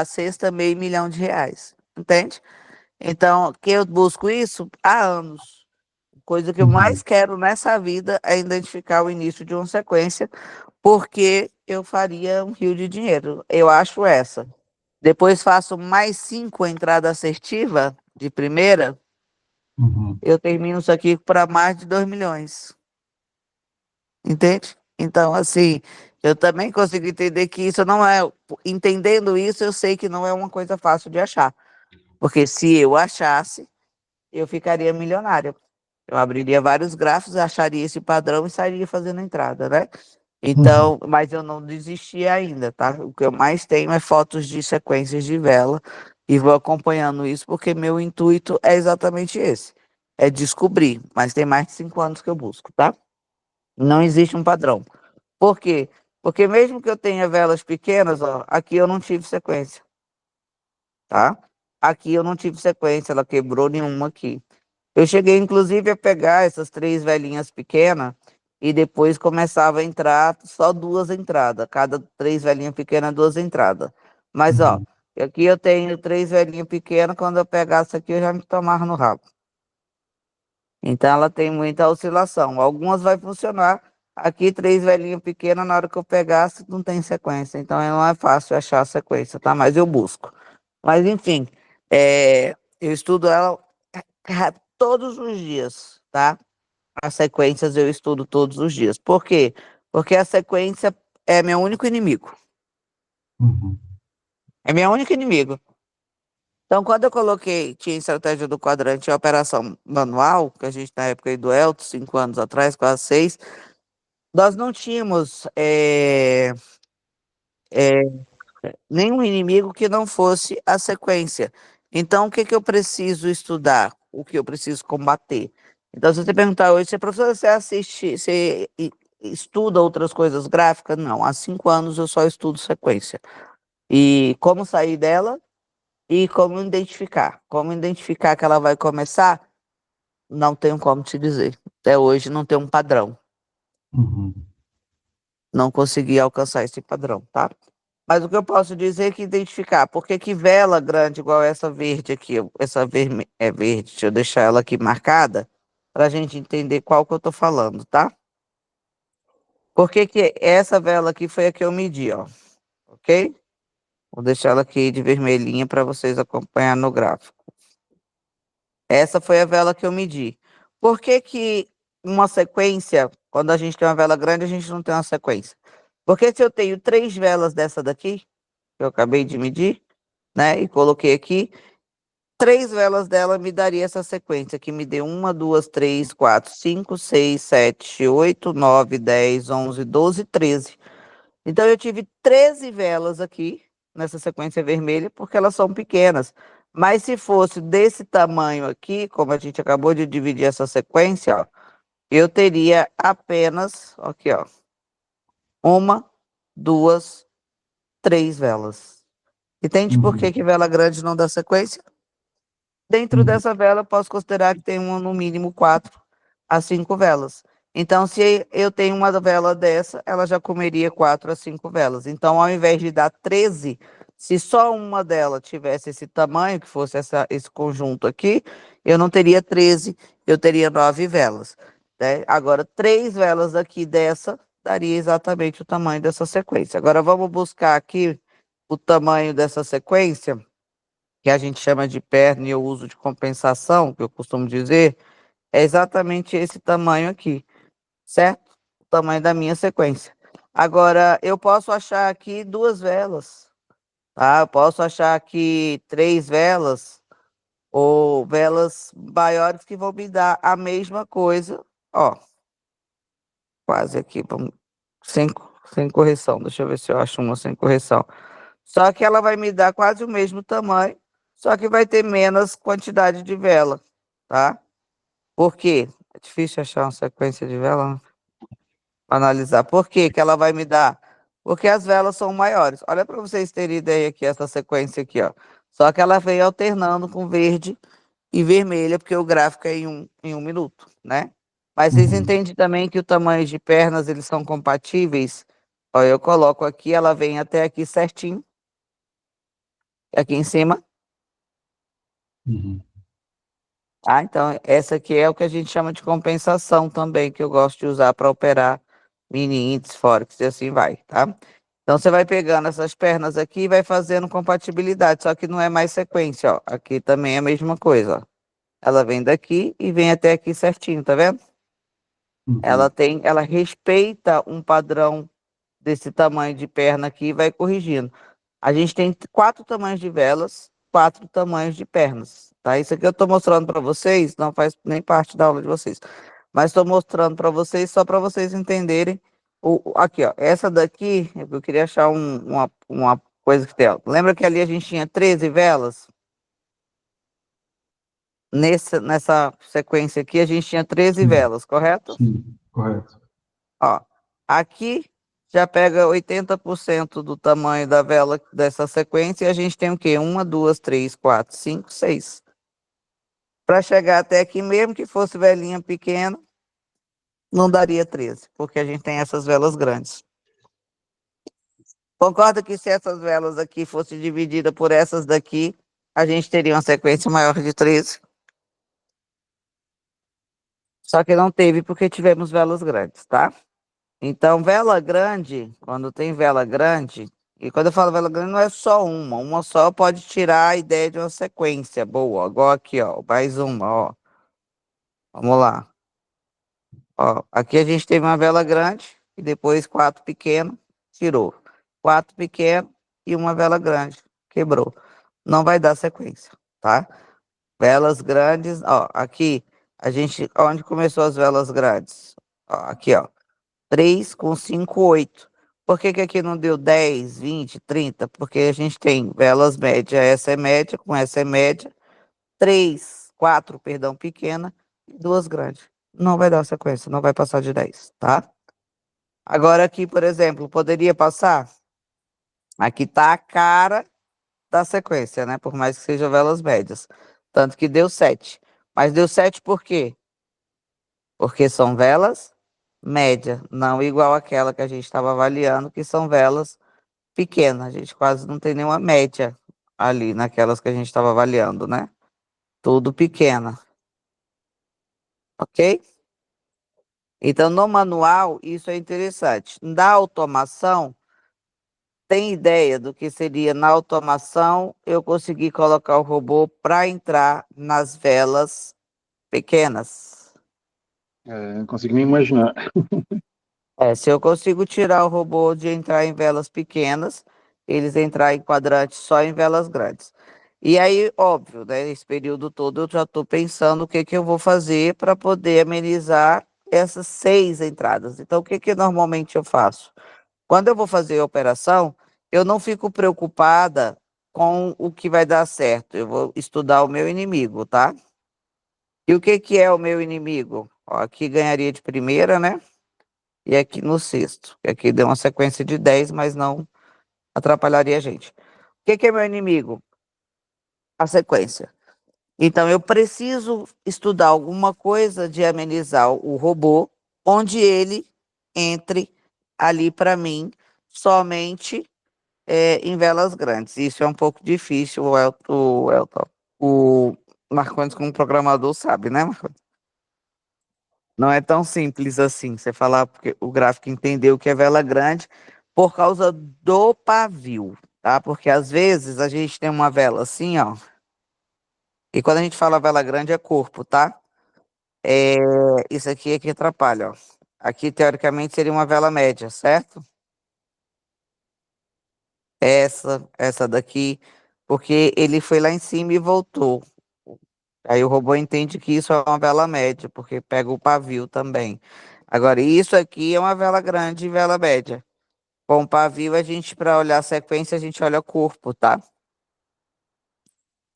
Speaker 1: sexta, R$ 500.000, entende? Então, que eu busco isso há anos. Coisa que eu mais quero nessa vida é identificar o início de uma sequência, porque eu faria um rio de dinheiro. Eu acho essa. Depois faço mais 5 entrada assertiva de primeira, eu termino isso aqui para mais de 2 milhões. Entende? Então, assim, eu também consigo entender que isso não é. Entendendo isso, eu sei que não é uma coisa fácil de achar. Porque se eu achasse, eu ficaria milionária. Eu abriria vários gráficos, acharia esse padrão e sairia fazendo entrada, né? Então, mas eu não desisti ainda, tá? O que eu mais tenho é fotos de sequências de vela e vou acompanhando isso porque meu intuito é exatamente esse, é descobrir, mas tem mais de 5 anos que eu busco, tá? Não existe um padrão. Por quê? Porque mesmo que eu tenha velas pequenas, ó, aqui eu não tive sequência, tá? Aqui eu não tive sequência, ela quebrou nenhuma aqui. Eu cheguei, inclusive, a pegar essas 3 velinhas pequenas e depois começava a entrar só 2 entradas. Cada 3 velinhas pequenas, 2 entradas. Mas, ó, aqui eu tenho 3 velinhas pequenas, quando eu pegasse aqui, eu já me tomava no rabo. Então, ela tem muita oscilação. Algumas vai funcionar. Aqui, 3 velinhas pequenas, na hora que eu pegasse, não tem sequência. Então, não é fácil achar a sequência, tá? Mas eu busco. Mas, enfim, eu estudo ela todos os dias, tá? As sequências eu estudo todos os dias. Por quê? Porque a sequência é meu único inimigo. É meu único inimigo. Então, quando eu coloquei, tinha estratégia do quadrante e operação manual, que a gente na época aí do Elton, 5 anos atrás, quase 6, nós não tínhamos nenhum inimigo que não fosse a sequência. Então, o que que eu preciso estudar? O que eu preciso combater? Então, se você perguntar hoje, professor, você assiste, estuda outras coisas gráficas? Não, há 5 anos eu só estudo sequência. E como sair dela e como identificar. Como identificar que ela vai começar? Não tenho como te dizer. Até hoje não tem um padrão. Não consegui alcançar esse padrão, tá? Mas o que eu posso dizer é que identificar, porque que vela grande igual essa verde aqui, essa é verde, deixa eu deixar ela aqui marcada, para a gente entender qual que eu tô falando, tá? Porque que essa vela aqui foi a que eu medi, ó, ok? Vou deixar ela aqui de vermelhinha para vocês acompanhar no gráfico. Essa foi a vela que eu medi. Por que que uma sequência, quando a gente tem uma vela grande, a gente não tem uma sequência? Porque se eu tenho 3 velas dessa daqui, que eu acabei de medir, né? E coloquei aqui. 3 velas dela me daria essa sequência, que me deu 1, 2, 3, 4, 5, 6, 7, 8, 9, 10, 11, 12, 13. Então, eu tive 13 velas aqui, nessa sequência vermelha, porque elas são pequenas. Mas se fosse desse tamanho aqui, como a gente acabou de dividir essa sequência, ó, eu teria apenas, aqui, ó, 1, 2, 3 velas. Entende por que que vela grande não dá sequência? Dentro dessa vela, eu posso considerar que tem no mínimo 4 a 5 velas. Então, se eu tenho uma vela dessa, ela já comeria 4 a 5 velas. Então, ao invés de dar 13, se só uma dela tivesse esse tamanho, que fosse esse conjunto aqui, eu não teria 13, eu teria 9 velas, né? Agora, 3 velas aqui dessa, daria exatamente o tamanho dessa sequência. Agora, vamos buscar aqui o tamanho dessa sequência, que a gente chama de perna e eu uso de compensação, que eu costumo dizer, é exatamente esse tamanho aqui, certo? O tamanho da minha sequência. Agora, eu posso achar aqui 2 velas, tá? Eu posso achar aqui 3 velas, ou velas maiores que vão me dar a mesma coisa, ó, quase aqui, sem correção, deixa eu ver se eu acho uma sem correção. Só que ela vai me dar quase o mesmo tamanho, só que vai ter menos quantidade de vela, tá? Por quê? É difícil achar uma sequência de vela, né? Pra analisar. Por que que ela vai me dar? Porque as velas são maiores. Olha para vocês terem ideia aqui, essa sequência aqui, ó. Só que ela vem alternando com verde e vermelha, porque o gráfico é em um minuto, né? Mas vocês entendem também que o tamanho de pernas, eles são compatíveis? Ó, eu coloco aqui, ela vem até aqui certinho. Aqui em cima. Ah, então, essa aqui é o que a gente chama de compensação também, que eu gosto de usar para operar mini índice, forex e assim vai, tá? Então, você vai pegando essas pernas aqui e vai fazendo compatibilidade, só que não é mais sequência, ó. Aqui também é a mesma coisa, ó. Ela vem daqui e vem até aqui certinho, tá vendo? Ela respeita um padrão desse tamanho de perna aqui e vai corrigindo. A gente tem 4 tamanhos de velas, 4 tamanhos de pernas, tá? Isso aqui eu estou mostrando para vocês, não faz nem parte da aula de vocês, mas estou mostrando para vocês só para vocês entenderem. Aqui, ó, essa daqui, eu queria achar uma coisa que tem, ó. Lembra que ali a gente tinha 13 velas? Nessa sequência aqui, a gente tinha 13 velas, correto?
Speaker 3: Sim, correto.
Speaker 1: Ó, aqui já pega 80% do tamanho da vela dessa sequência e a gente tem o quê? 1, 2, 3, 4, 5, 6. Para chegar até aqui, mesmo que fosse velinha pequena, não daria 13, porque a gente tem essas velas grandes. Concorda que se essas velas aqui fossem divididas por essas daqui, a gente teria uma sequência maior de 13? Só que não teve porque tivemos velas grandes, tá? Então, vela grande, quando tem vela grande, e quando eu falo vela grande, não é só uma só pode tirar a ideia de uma sequência boa, igual aqui, ó, mais uma, ó. Vamos lá. Ó, aqui a gente teve uma vela grande, e depois 4 pequenas, tirou. 4 pequenas e uma vela grande, quebrou. Não vai dar sequência, tá? Velas grandes, ó, aqui, onde começou as velas grandes? Ó, aqui, ó. 3 com 5, 8. Por que que aqui não deu 10, 20, 30? Porque a gente tem velas média, essa é média, com essa é média, 3, 4, perdão, pequena, e 2 grandes. Não vai dar sequência, não vai passar de 10, tá? Agora aqui, por exemplo, poderia passar? Aqui tá a cara da sequência, né? Por mais que sejam velas médias. Tanto que deu 7. Mas deu 7 por quê? Porque são velas média, não igual aquela que a gente estava avaliando, que são velas pequenas. A gente quase não tem nenhuma média ali naquelas que a gente estava avaliando, né? Tudo pequena. Ok? Então, no manual, isso é interessante. Na automação, tem ideia do que seria na automação eu conseguir colocar o robô para entrar nas velas pequenas?
Speaker 3: Não consigo nem imaginar.
Speaker 1: Se eu consigo tirar o robô de entrar em velas pequenas, eles entrar em quadrante só em velas grandes. E aí, óbvio, né, esse período todo eu já estou pensando o que que eu vou fazer para poder amenizar essas 6 entradas. Então, o que que normalmente eu faço? Quando eu vou fazer a operação, eu não fico preocupada com o que vai dar certo. Eu vou estudar o meu inimigo, tá? E o que que é o meu inimigo? Ó, aqui ganharia de primeira, né? E aqui no sexto. E aqui deu uma sequência de 10, mas não atrapalharia a gente. O que que é meu inimigo? A sequência. Então, eu preciso estudar alguma coisa de amenizar o robô, onde ele entre ali para mim somente em velas grandes. Isso é um pouco difícil, o Marcondes, como programador, sabe, né, Marcondes? Não é tão simples assim, você falar, porque o gráfico entendeu que é vela grande por causa do pavio, tá? Porque às vezes a gente tem uma vela assim, ó, e quando a gente fala vela grande é corpo, tá? É, isso aqui é que atrapalha, ó. Aqui, teoricamente, seria uma vela média, certo? Essa daqui, porque ele foi lá em cima e voltou. Aí o robô entende que isso é uma vela média, porque pega o pavio também. Agora, isso aqui é uma vela grande e vela média. Com o pavio, a gente, para olhar a sequência, a gente olha o corpo, tá?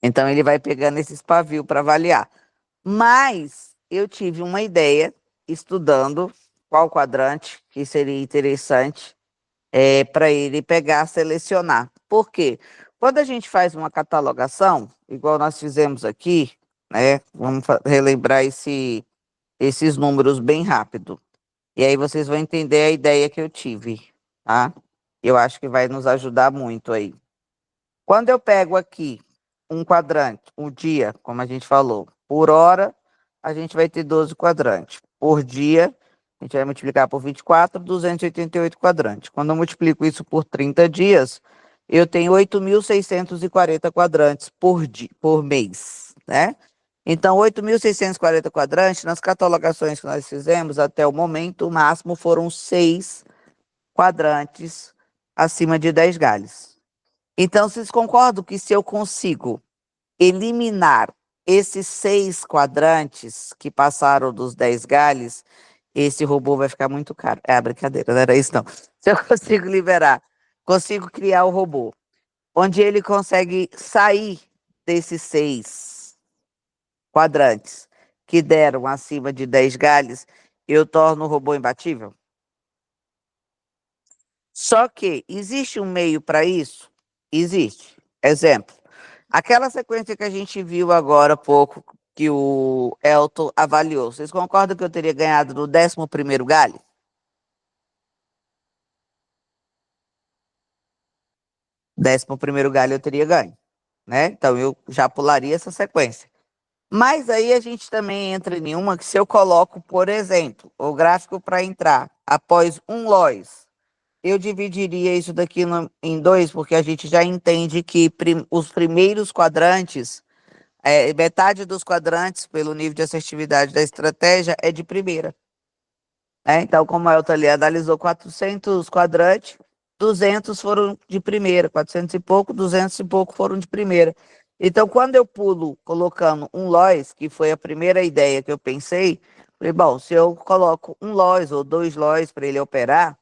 Speaker 1: Então, ele vai pegando esses pavios para avaliar. Mas, eu tive uma ideia, estudando qual quadrante que seria interessante para ele pegar, selecionar. Por quê? Quando a gente faz uma catalogação, igual nós fizemos aqui, né? Vamos relembrar esses números bem rápido. E aí vocês vão entender a ideia que eu tive, tá? Eu acho que vai nos ajudar muito aí. Quando eu pego aqui um quadrante, um dia, como a gente falou, por hora, a gente vai ter 12 quadrantes. Por dia, a gente vai multiplicar por 24, 288 quadrantes. Quando eu multiplico isso por 30 dias, eu tenho 8.640 quadrantes por mês, né? Então, 8.640 quadrantes, nas catalogações que nós fizemos até o momento, o máximo foram 6 quadrantes acima de 10 galhos. Então, vocês concordam que se eu consigo eliminar esses 6 quadrantes que passaram dos 10 galhos, esse robô vai ficar muito caro. É, brincadeira, não era isso não. Se eu consigo liberar, consigo criar o robô, onde ele consegue sair desses 6 quadrantes que deram acima de 10 galhos, eu torno o robô imbatível? Só que existe um meio para isso? Existe. Exemplo, aquela sequência que a gente viu agora há pouco, que o Elton avaliou, vocês concordam que eu teria ganhado no 11º galho? Décimo primeiro galho eu teria ganho, né? Então eu já pularia essa sequência. Mas aí a gente também entra em uma que se eu coloco, por exemplo, o gráfico para entrar após um Lois, eu dividiria isso daqui em 2, porque a gente já entende que os primeiros quadrantes, metade dos quadrantes, pelo nível de assertividade da estratégia, é de primeira. Então, como a Elton ali analisou 400 quadrantes, 200 foram de primeira, 400 e pouco, 200 e pouco foram de primeira. Então, quando eu pulo colocando um Lois, que foi a primeira ideia que eu pensei, falei, bom, se eu coloco um Lois ou 2 Lois para ele operar,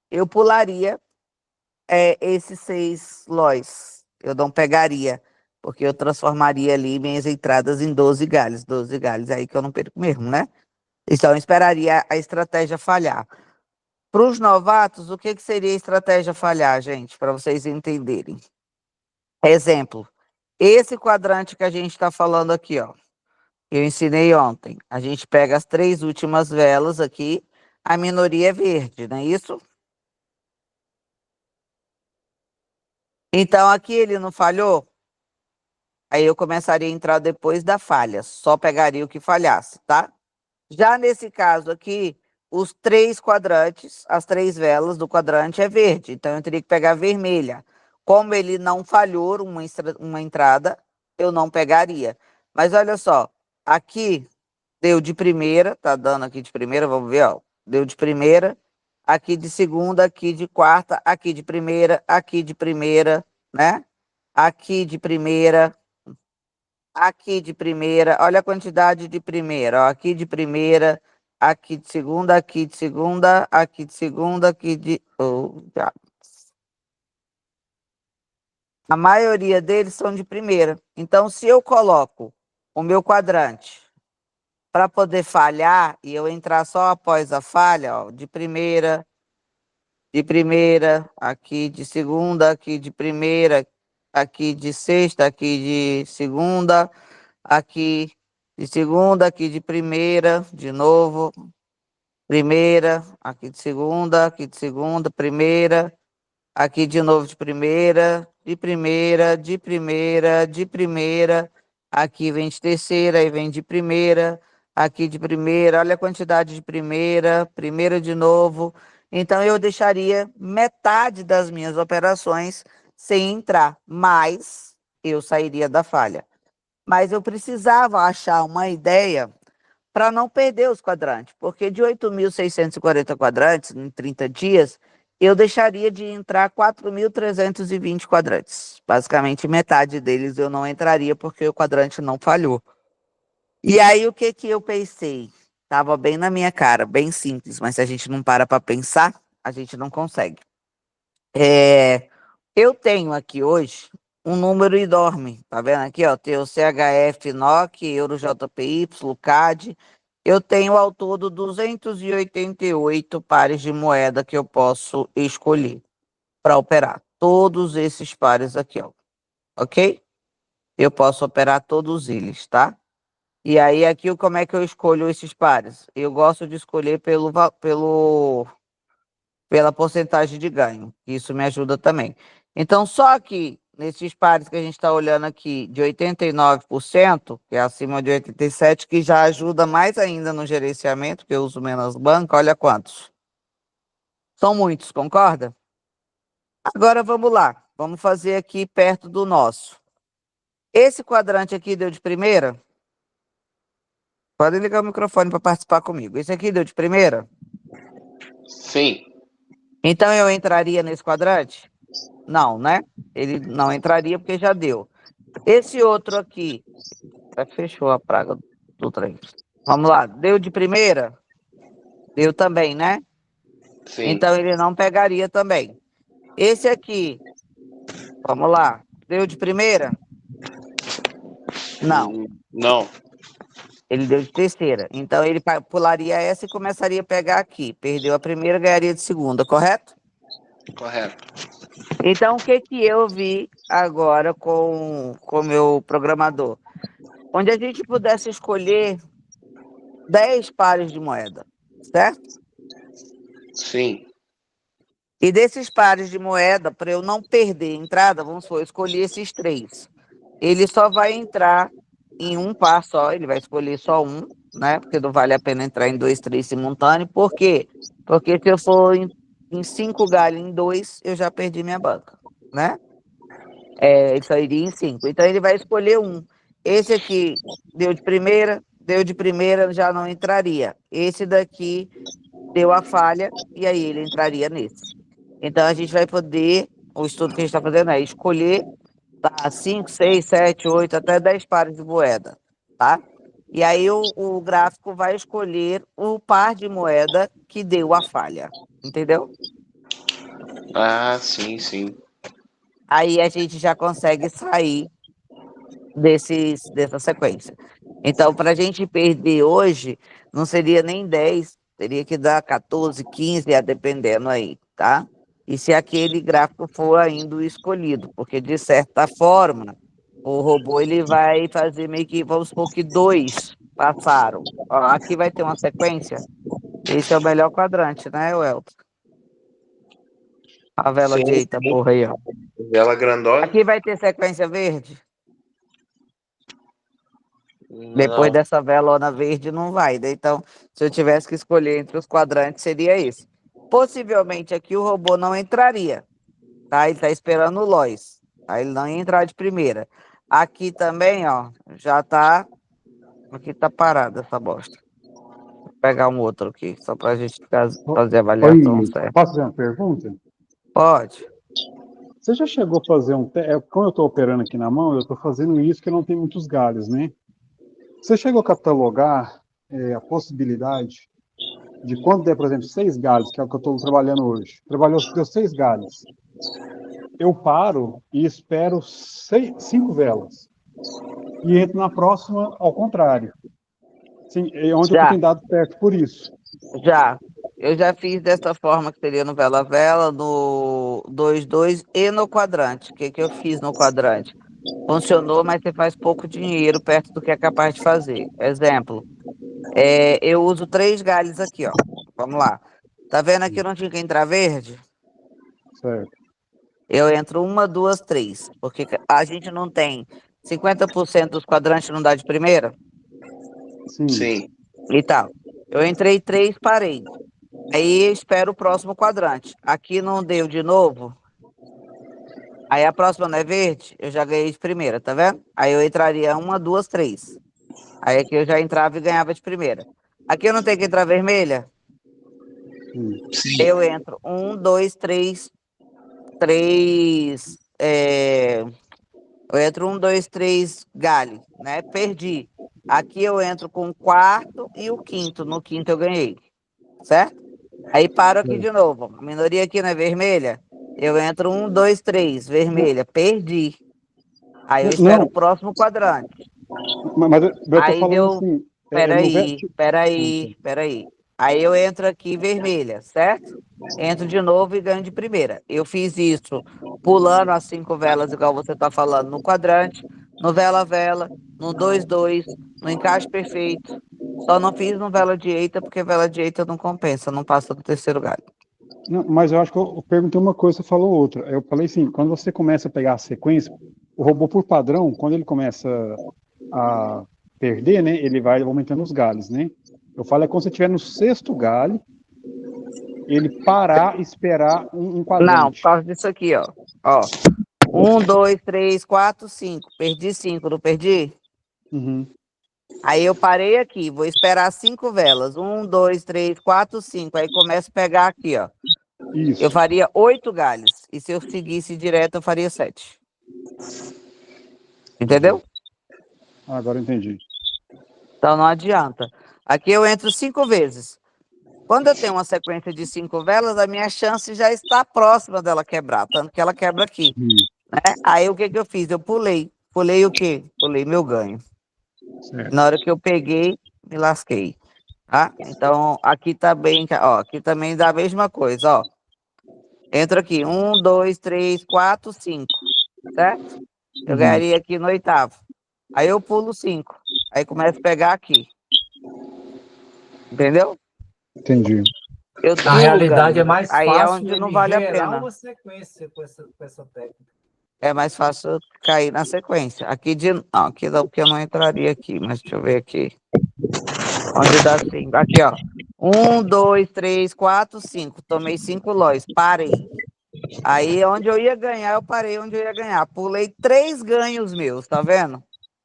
Speaker 1: eu pularia esses 6 Lois. Eu não pegaria, porque eu transformaria ali minhas entradas em 12 galhos. 12 galhos aí que eu não perco mesmo, né? Então, eu esperaria a estratégia falhar. Para os novatos, o que seria estratégia falhar, gente? Para vocês entenderem. Exemplo, esse quadrante que a gente está falando aqui, ó. Eu ensinei ontem. A gente pega as 3 últimas velas aqui, a minoria é verde, não é isso? Então, aqui ele não falhou? Aí eu começaria a entrar depois da falha. Só pegaria o que falhasse, tá? Já nesse caso aqui, os 3 quadrantes, as 3 velas do quadrante é verde. Então, eu teria que pegar vermelha. Como ele não falhou uma entrada, eu não pegaria. Mas olha só, aqui deu de primeira, tá dando aqui de primeira, vamos ver, ó. Deu de primeira. aqui de segunda, aqui de quarta, aqui de primeira, né? Aqui de primeira, olha a quantidade de primeira, ó, aqui de primeira, aqui de segunda, aqui de segunda, aqui de segunda, aqui de... Oh, já. A maioria deles são de primeira. Então, se eu coloco o meu quadrante para poder falhar e eu entrar só após a falha, ó, de primeira, aqui de segunda, aqui de primeira, aqui de sexta, aqui de segunda, aqui de segunda, aqui de primeira, de novo, primeira, aqui de segunda, primeira, aqui de novo de primeira, aqui vem de terceira, aí vem de primeira, aqui de primeira, olha a quantidade de primeira de novo. Então eu deixaria metade das minhas operações sem entrar, mas eu sairia da falha. Mas eu precisava achar uma ideia para não perder os quadrantes, porque de 8.640 quadrantes em 30 dias, eu deixaria de entrar 4.320 quadrantes. Basicamente, metade deles eu não entraria porque o quadrante não falhou. E aí, o que eu pensei? Tava bem na minha cara, bem simples, mas se a gente não para pensar, a gente não consegue. Eu tenho aqui hoje um número enorme, tá vendo aqui, ó? Tem o CHF, NOC, Euro JPY, CAD. Eu tenho ao todo 288 pares de moeda que eu posso escolher para operar. Todos esses pares aqui, ó. Ok? Eu posso operar todos eles, tá? E aí, aqui, como é que eu escolho esses pares? Eu gosto de escolher pela porcentagem de ganho. Isso me ajuda também. Então, só que nesses pares que a gente está olhando aqui, de 89%, que é acima de 87%, que já ajuda mais ainda no gerenciamento, que eu uso menos banco, olha quantos. São muitos, concorda? Agora vamos lá. Vamos fazer aqui perto do nosso. Esse quadrante aqui deu de primeira? Pode ligar o microfone para participar comigo. Esse aqui deu de primeira?
Speaker 2: Sim.
Speaker 1: Então eu entraria nesse quadrante? Não, né? Ele não entraria porque já deu. Esse outro aqui, fechou a praga do trem. Vamos lá, deu de primeira? Deu também, né?
Speaker 2: Sim.
Speaker 1: Então ele não pegaria também. Esse aqui, vamos lá, deu de primeira? Não,
Speaker 2: Não.
Speaker 1: ele deu de terceira. Então ele pularia essa e começaria a pegar aqui. Perdeu a primeira, ganharia de segunda, correto?
Speaker 2: Correto.
Speaker 1: Então o que eu vi agora com o meu programador? Onde a gente pudesse escolher 10 pares de moeda, certo?
Speaker 2: Sim.
Speaker 1: E desses pares de moeda, para eu não perder a entrada, vamos supor, eu escolhi esses 3. Ele só vai entrar em um par só, ele vai escolher só um, né? Porque não vale a pena entrar em 2, 3 simultâneos. Por quê? Porque se eu for em 5 galhos em 2, eu já perdi minha banca, né? Ele só iria em 5. Então ele vai escolher um. Esse aqui deu de primeira, já não entraria. Esse daqui deu a falha, e aí ele entraria nesse. Então, a gente vai poder, o estudo que a gente está fazendo é escolher 5, 6, 7, 8, até 10 pares de moeda, tá? E aí o gráfico vai escolher o par de moeda que deu a falha, entendeu?
Speaker 2: Ah, sim, sim.
Speaker 1: Aí a gente já consegue sair dessa sequência. Então, para a gente perder hoje, não seria nem 10, teria que dar 14, 15, dependendo aí, tá? E se aquele gráfico for ainda o escolhido, porque de certa forma, o robô ele vai fazer meio que, vamos supor que 2 passaram. Ó, aqui vai ter uma sequência. Esse é o melhor quadrante, né, Welton? A vela
Speaker 2: Sim,
Speaker 1: de eita
Speaker 2: sim.
Speaker 1: porra aí, ó.
Speaker 2: Vela grandona?
Speaker 1: Aqui vai ter sequência verde? Depois
Speaker 2: Não.
Speaker 1: dessa velona verde não vai, né? Então, se eu tivesse que escolher entre os quadrantes, seria esse. Possivelmente aqui o robô não entraria, tá? Ele tá esperando o Lois. Aí ele não ia entrar de primeira. Aqui também, ó, já tá... Aqui tá parada essa bosta. pegar um outro aqui, só pra gente
Speaker 3: Ô,
Speaker 1: fazer a
Speaker 3: oi,
Speaker 1: avaliação certa.
Speaker 3: posso fazer uma pergunta?
Speaker 1: Pode.
Speaker 3: Você já chegou a fazer como eu estou operando aqui na mão, eu estou fazendo isso que não tem muitos galhos, né? Você chegou a catalogar a possibilidade de quando der, por exemplo, 6 galhos, que é o que eu estou trabalhando hoje. Deu 6 galhos. Eu paro e espero 5 velas. E entro na próxima ao contrário. Sim, é onde eu
Speaker 1: Já,
Speaker 3: tenho dado certo por isso.
Speaker 1: já. Eu já fiz dessa forma, que seria no vela-vela, no 2-2 e no quadrante. O que que eu fiz no quadrante? Funcionou, mas você faz pouco dinheiro perto do que é capaz de fazer. Exemplo, eu uso 3 galhos aqui, ó. Vamos lá. Tá vendo aqui onde fica entrar verde?
Speaker 3: Certo.
Speaker 1: Eu entro 1, 2, 3. Porque a gente não tem 50% dos quadrantes não dá de primeira?
Speaker 3: Sim.
Speaker 2: Sim.
Speaker 1: E tal. Eu entrei 3, parei. Aí eu espero o próximo quadrante. Aqui não deu de novo. Aí a próxima não é verde, eu já ganhei de primeira, tá vendo? Aí eu entraria 1, 2, 3. Aí aqui eu já entrava e ganhava de primeira. Aqui eu não tenho que entrar vermelha?
Speaker 3: Sim.
Speaker 2: Sim.
Speaker 1: Eu entro 1, 2, 3, 3. Eu entro 1, 2, 3 galho, né? Perdi. Aqui eu entro com o quarto e o quinto. No quinto eu ganhei, certo? Aí paro aqui de novo. A minoria aqui não é vermelha? Eu entro 1, 2, 3, vermelha. Perdi. Aí eu espero o
Speaker 3: Não,
Speaker 1: próximo quadrante.
Speaker 3: mas eu estou
Speaker 1: Aí
Speaker 3: falando
Speaker 1: deu.
Speaker 3: assim, no
Speaker 1: Peraí,
Speaker 3: veste.
Speaker 1: peraí, peraí. Aí eu entro aqui vermelha, certo? Entro de novo e ganho de primeira. Eu fiz isso pulando as 5 velas, igual você está falando, no quadrante, no vela-vela, no 2-2, no encaixe perfeito. Só não fiz no vela direita, porque vela direita não compensa, não passa do terceiro galho.
Speaker 3: Não, mas eu acho que eu perguntei uma coisa, você falou outra. Eu falei assim, quando você começa a pegar a sequência, o robô por padrão, quando ele começa a perder, né, ele vai aumentando os galhos, né? Eu falo é quando você estiver no 6º galho, ele parar e esperar um
Speaker 1: Não, por
Speaker 3: quadrante.
Speaker 1: causa disso aqui, ó. Ó. 1, 2, 3, 4, 5. Perdi 5, não perdi?
Speaker 3: Uhum.
Speaker 1: Aí eu parei aqui, vou esperar 5 velas. 1, 2, 3, 4, 5. Aí começo a pegar aqui, ó. Eu
Speaker 3: Isso.
Speaker 1: faria 8 galhos. E se eu seguisse direto, eu faria 7. Entendeu?
Speaker 3: Agora eu entendi.
Speaker 1: Então não adianta. Aqui eu entro 5 vezes. Quando eu tenho uma sequência de 5 velas, a minha chance já está próxima dela quebrar, tanto que ela quebra aqui, né? Aí o que que eu fiz? Eu pulei. Pulei o quê? Pulei meu ganho.
Speaker 3: Certo.
Speaker 1: Na hora que eu peguei, me lasquei. Tá? Então, aqui tá bem, ó, aqui também dá a mesma coisa, ó. Entro aqui, 1, 2, 3, 4, 5, certo? Eu
Speaker 3: Uhum.
Speaker 1: ganharia aqui no 8º. Aí eu pulo 5. Aí começo a pegar aqui. Entendeu?
Speaker 3: Entendi.
Speaker 1: Eu
Speaker 5: Na
Speaker 1: pulo
Speaker 5: realidade, é
Speaker 1: ganho.
Speaker 5: mais
Speaker 1: Aí é
Speaker 5: fácil
Speaker 1: onde não
Speaker 5: ele
Speaker 1: vale a
Speaker 5: gerar
Speaker 1: pena.
Speaker 5: uma sequência com essa técnica.
Speaker 1: É mais fácil cair na sequência. Aqui de. Não, aqui não, porque eu não entraria aqui, mas deixa eu ver aqui. Onde dá 5. Aqui, ó. 1, 2, 3, 4, 5. Tomei 5 lóis. Parei. Aí onde eu ia ganhar, eu parei onde eu ia ganhar. Pulei 3 ganhos meus, tá vendo?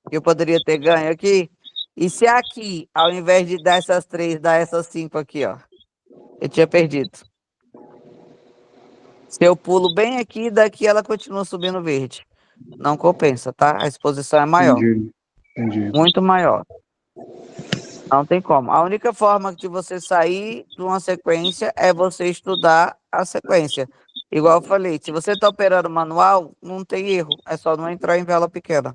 Speaker 1: Que eu poderia ter ganho aqui. E se aqui, ao invés de dar essas 3, dar essas 5 aqui, ó. Eu tinha perdido. Se eu pulo bem aqui, daqui ela continua subindo verde. Não compensa, tá? A exposição é maior.
Speaker 3: Entendi. Entendi.
Speaker 1: Muito maior. Não tem como. A única forma de você sair de uma sequência é você estudar a sequência. Igual eu falei, se você está operando manual, não tem erro. É só não entrar em vela pequena.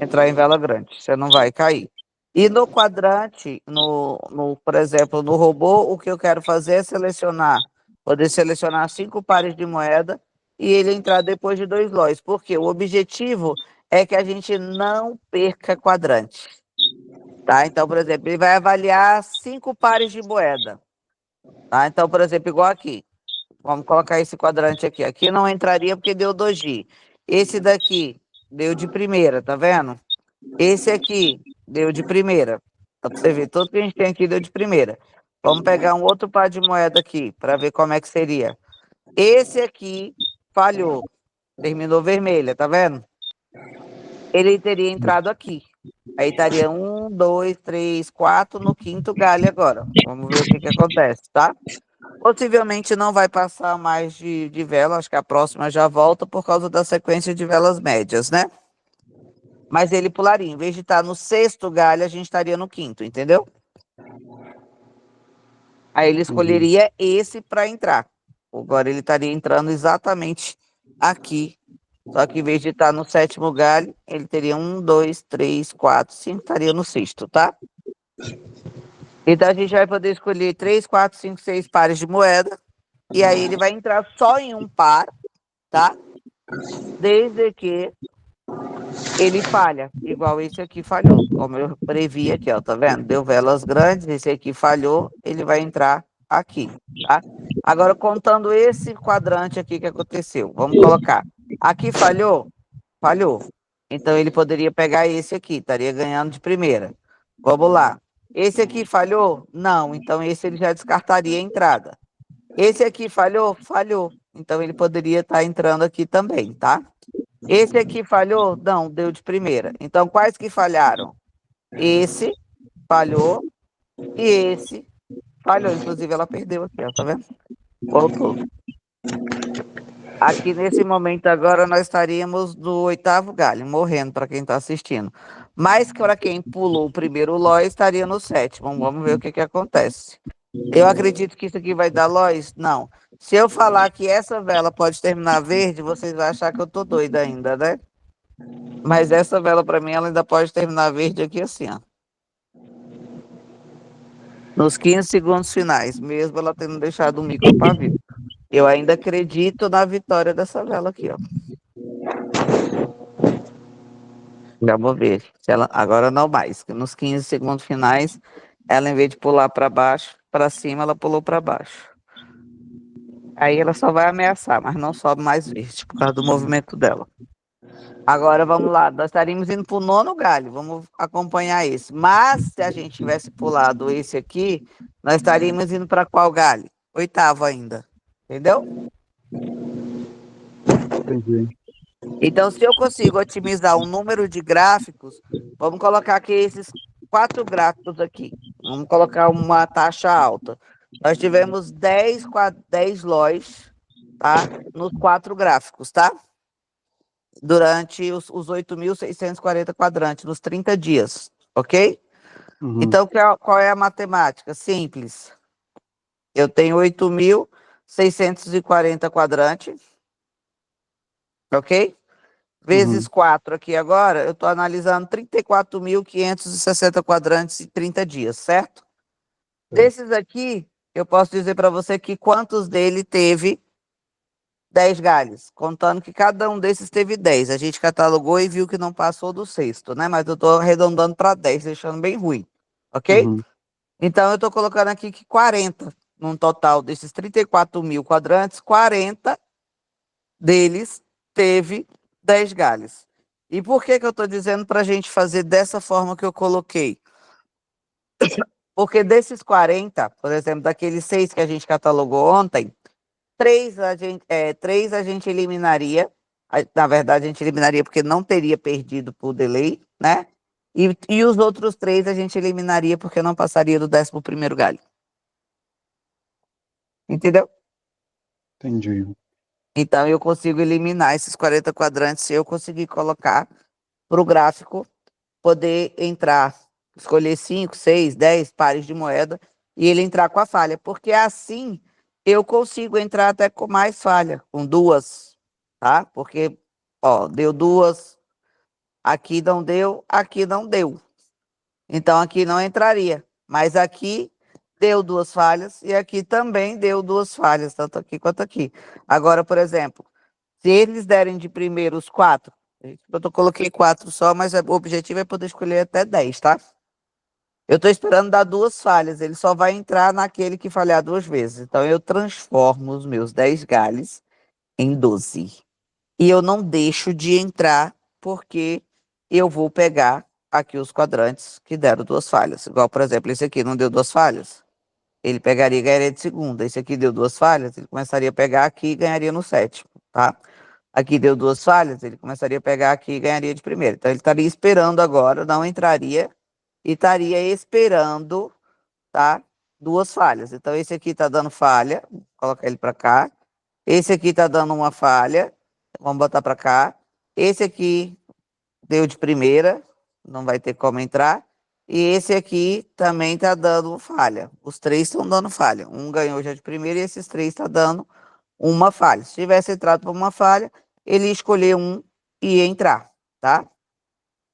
Speaker 1: Entrar em vela grande. Você não vai cair. E no quadrante, por exemplo, no robô, o que eu quero fazer é poder selecionar 5 pares de moeda e ele entrar depois de 2 lóis. Porque o objetivo é que a gente não perca quadrante. Tá? Então, por exemplo, ele vai avaliar 5 pares de moeda. Tá? Então, por exemplo, igual aqui. Vamos colocar esse quadrante aqui. Aqui não entraria porque deu doji. Esse daqui deu de primeira, tá vendo? Esse aqui deu de primeira. Dá pra você ver, tudo que a gente tem aqui deu de primeira. Vamos pegar um outro par de moeda aqui, para ver como é que seria. Esse aqui falhou. Terminou vermelha, tá vendo? Ele teria entrado aqui. Aí estaria 1, 2, 3, 4 no quinto galho agora. Vamos ver o que acontece, tá? Possivelmente não vai passar mais de vela, acho que a próxima já volta por causa da sequência de velas médias, né? Mas ele pularia, em vez de estar no sexto galho, a gente estaria no quinto, entendeu? Aí ele escolheria esse para entrar. Agora ele estaria entrando exatamente aqui. Só que em vez de estar no sétimo galho, ele teria 1, 2, 3, 4, 5, estaria no sexto, tá? Então a gente vai poder escolher 3, 4, 5, 6 pares de moeda. E aí ele vai entrar só em um par, tá? Desde que ele falha, igual esse aqui falhou, como eu previ aqui, ó, tá vendo? Deu velas grandes, esse aqui falhou, ele vai entrar aqui, tá? Agora, contando esse quadrante aqui que aconteceu, vamos colocar. Aqui falhou? Falhou. Então, ele poderia pegar esse aqui, estaria ganhando de primeira. Vamos lá. Esse aqui falhou? Não, então esse ele já descartaria a entrada. Esse aqui falhou? Falhou. Então, ele poderia estar entrando aqui também, tá? Esse aqui falhou? Não, deu de primeira. Então, quais que falharam? Esse falhou e esse falhou. Inclusive, ela perdeu aqui, ó, tá vendo? Voltou. Aqui, nesse momento agora, nós estaríamos no oitavo galho, morrendo para quem está assistindo. Mas para quem pulou o primeiro Lóis, estaria no sétimo. Vamos ver o que acontece. Eu acredito que isso aqui vai dar Lóis? Não. Se eu falar que essa vela pode terminar verde, vocês vão achar que eu tô doida ainda, né? Mas essa vela, para mim, ela ainda pode terminar verde aqui assim, ó. Nos 15 segundos finais, mesmo ela tendo deixado o micropavio. Eu ainda acredito na vitória dessa vela aqui, ó. Vamos ver. Se ela, agora não mais. Nos 15 segundos finais, ela, em vez de pular para baixo, para cima, ela pulou para baixo. Aí ela só vai ameaçar, mas não sobe mais verde, por causa do movimento dela. Agora vamos lá, nós estaríamos indo para o nono galho, vamos acompanhar esse. Mas se a gente tivesse pulado esse aqui, nós estaríamos indo para qual galho? Oitavo ainda, entendeu?
Speaker 3: Entendi.
Speaker 1: Então, se eu consigo otimizar o número de gráficos, vamos colocar aqui esses 4 gráficos aqui. Vamos colocar uma taxa alta. Nós tivemos 10 LOIs, tá? Nos 4 gráficos, tá? Durante os 8.640 quadrantes, nos 30 dias, ok? Então, qual é a matemática? Simples. Eu tenho 8.640 quadrantes, ok? Vezes 4 aqui agora, eu estou analisando 34.560 quadrantes em 30 dias, certo? Desses aqui, eu posso dizer para você que quantos dele teve 10 galhos, contando que cada um desses teve 10. A gente catalogou e viu que não passou do sexto, né? Mas eu estou arredondando para 10, deixando bem ruim, ok? Então, eu estou colocando aqui que 40, num total desses 34 mil quadrantes, 40 deles teve 10 galhos. E por que eu estou dizendo para a gente fazer dessa forma que eu coloquei? Porque desses 40, por exemplo, daqueles 6 que a gente catalogou ontem, 3 a gente eliminaria. Na verdade, a gente eliminaria porque não teria perdido por delay, né? E os outros 3 a gente eliminaria porque não passaria do 11º galho. Entendeu?
Speaker 3: Entendi.
Speaker 1: Então, eu consigo eliminar esses 40 quadrantes se eu conseguir colocar para o gráfico poder entrar, escolher 5, 6, 10 pares de moeda e ele entrar com a falha, porque assim eu consigo entrar até com mais falha, com 2, tá? Porque, ó, deu 2, aqui não deu, aqui não deu. Então, aqui não entraria, mas aqui deu 2 falhas e aqui também deu 2 falhas, tanto aqui quanto aqui. Agora, por exemplo, se eles derem de primeiro os 4, eu coloquei 4 só, mas o objetivo é poder escolher até 10, tá? Eu estou esperando dar 2 falhas, ele só vai entrar naquele que falhar 2 vezes. Então, eu transformo os meus 10 galhos em 12. E eu não deixo de entrar, porque eu vou pegar aqui os quadrantes que deram 2 falhas. Igual, por exemplo, esse aqui não deu 2 falhas. Ele pegaria e ganharia de segunda. Esse aqui deu 2 falhas, ele começaria a pegar aqui e ganharia no sétimo, tá? Aqui deu 2 falhas, ele começaria a pegar aqui e ganharia de primeira. Então ele estaria esperando agora, não entraria, e estaria esperando, tá? 2 falhas. Então esse aqui tá dando falha, vou colocar ele para cá. Esse aqui tá dando uma falha, vamos botar para cá. Esse aqui deu de primeira, não vai ter como entrar. E esse aqui também tá dando falha. Os 3 estão dando falha. Um ganhou já de primeira e esses 3 tá dando uma falha. Se tivesse entrado por uma falha, ele ia escolher um e ia entrar, tá?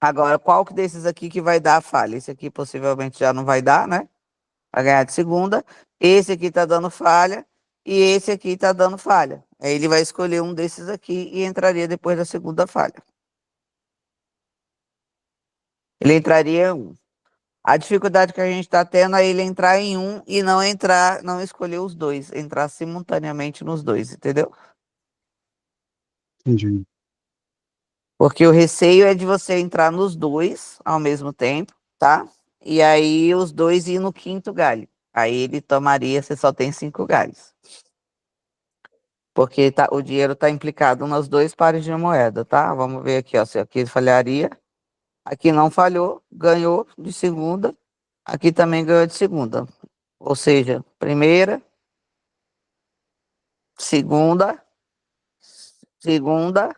Speaker 1: Agora, qual que desses aqui que vai dar a falha? Esse aqui possivelmente já não vai dar, né? Vai ganhar de segunda. Esse aqui tá dando falha e esse aqui tá dando falha. Aí ele vai escolher um desses aqui e entraria depois da segunda falha. Ele entraria em um. A dificuldade que a gente está tendo é ele entrar em um e não entrar, não escolher os dois, entrar simultaneamente nos dois, entendeu?
Speaker 3: Entendi.
Speaker 1: Porque o receio é de você entrar nos dois ao mesmo tempo, tá? E aí os dois ir no quinto galho. Aí ele tomaria, você só tem 5 galhos. Porque tá, o dinheiro está implicado nos 2 pares de moeda, tá? Vamos ver aqui, ó, se aqui falharia. Aqui não falhou, ganhou de segunda. Aqui também ganhou de segunda. Ou seja, primeira, segunda, segunda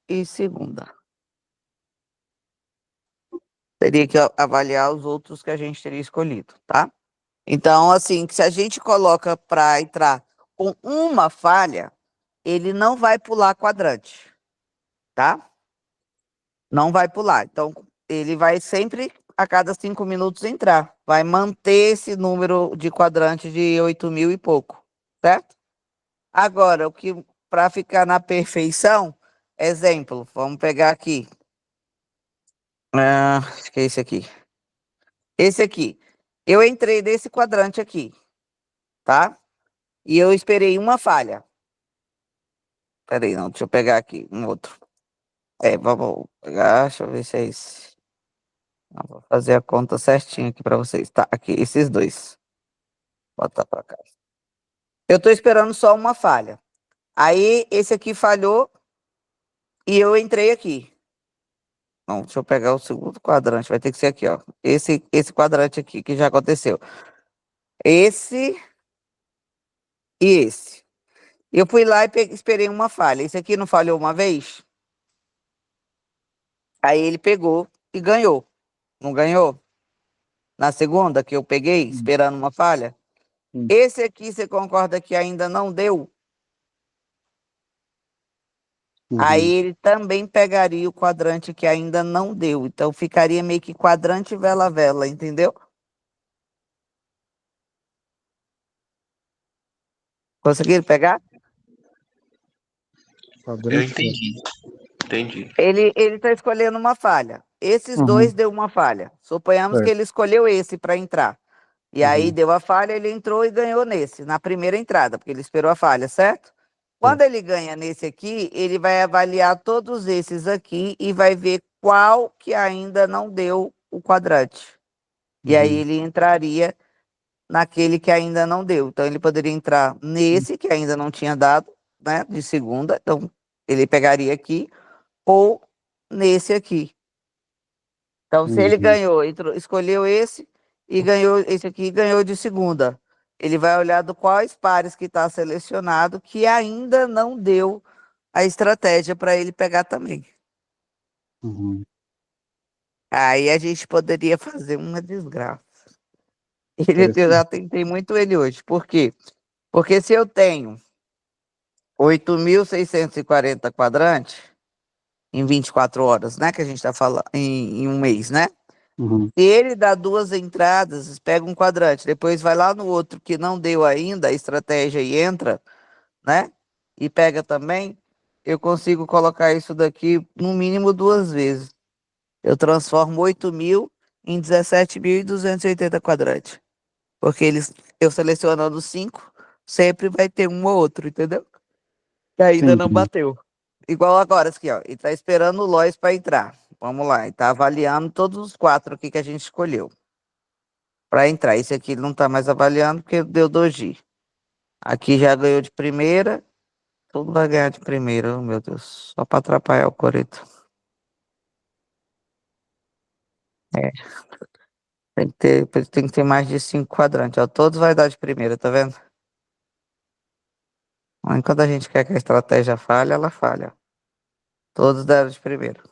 Speaker 1: e segunda. Teria que avaliar os outros que a gente teria escolhido, tá? Então, assim, se a gente coloca para entrar com uma falha, ele não vai pular quadrante, tá? Não vai pular. Então, ele vai sempre, a cada 5 minutos, entrar. Vai manter esse número de quadrante de 8.000 e pouco, certo? Agora, o que para ficar na perfeição, exemplo, vamos pegar aqui. Acho que é esse aqui. Esse aqui. Eu entrei nesse quadrante aqui, tá? E eu esperei uma falha. Peraí, não, deixa eu pegar aqui um outro. Vamos pegar, deixa eu ver se é esse. Não, vou fazer a conta certinho aqui para vocês. Tá, aqui, esses dois. Bota para cá. Eu tô esperando só uma falha. Aí, esse aqui falhou e eu entrei aqui. Não, deixa eu pegar o segundo quadrante, vai ter que ser aqui, ó. Esse quadrante aqui que já aconteceu. Esse e esse. Eu fui lá e esperei uma falha. Esse aqui não falhou uma vez? Aí ele pegou e ganhou. Não ganhou? Na segunda que eu peguei, esperando uma falha?
Speaker 3: Sim.
Speaker 1: Esse aqui, você concorda que ainda não deu? Aí
Speaker 3: Uhum.
Speaker 1: ele também pegaria o quadrante que ainda não deu. Então ficaria meio que quadrante vela-vela, entendeu? Conseguiram pegar?
Speaker 2: Eu
Speaker 3: Quadrante.
Speaker 2: entendi. Entendi.
Speaker 1: Ele está escolhendo uma falha. Esses
Speaker 3: Uhum.
Speaker 1: dois deu uma falha. Suponhamos que
Speaker 3: Certo.
Speaker 1: ele escolheu esse para entrar. E aí
Speaker 3: Uhum.
Speaker 1: deu a falha, ele entrou e ganhou nesse, na primeira entrada, porque ele esperou a falha, certo? Quando ele ganha nesse aqui, ele vai avaliar todos esses aqui e vai ver qual que ainda não deu o quadrante. E aí
Speaker 3: Uhum.
Speaker 1: ele entraria naquele que ainda não deu. Então ele poderia entrar nesse que ainda não tinha dado, né, de segunda. Então ele pegaria aqui ou nesse aqui. Então se ele
Speaker 3: Entendi.
Speaker 1: ganhou, escolheu esse e ganhou esse aqui e ganhou de segunda. Ele vai olhar do quais pares que está selecionado que ainda não deu a estratégia para ele pegar também.
Speaker 3: Uhum.
Speaker 1: Aí a gente poderia fazer uma desgraça. Eu já
Speaker 3: Interessante.
Speaker 1: tentei muito ele hoje. Por quê? Porque se eu tenho 8.640 quadrantes em 24 horas, né? Que a gente está falando em um mês, né?
Speaker 3: Uhum.
Speaker 1: Se ele dá 2 entradas, pega um quadrante, depois vai lá no outro que não deu ainda a estratégia e entra, né? E pega também, eu consigo colocar isso daqui no mínimo 2 vezes. Eu transformo 8.000 em 17.280 quadrantes. Porque eu selecionando 5, sempre vai ter um ou outro, entendeu? Que ainda não
Speaker 3: Entendi.
Speaker 1: bateu. Igual agora, aqui, ó. Ele tá esperando o Lois para entrar. Vamos lá, ele tá avaliando todos os 4 aqui que a gente escolheu para entrar. Esse aqui ele não tá mais avaliando porque deu doji. Aqui já ganhou de primeira Tudo vai ganhar de primeiro, meu Deus. Só pra atrapalhar o coreto. É, tem que ter mais de 5 quadrantes. Ó, todos vai dar de primeira, tá vendo? Mas quando a gente quer que a estratégia falhe, ela falha. Todos deram de primeiro.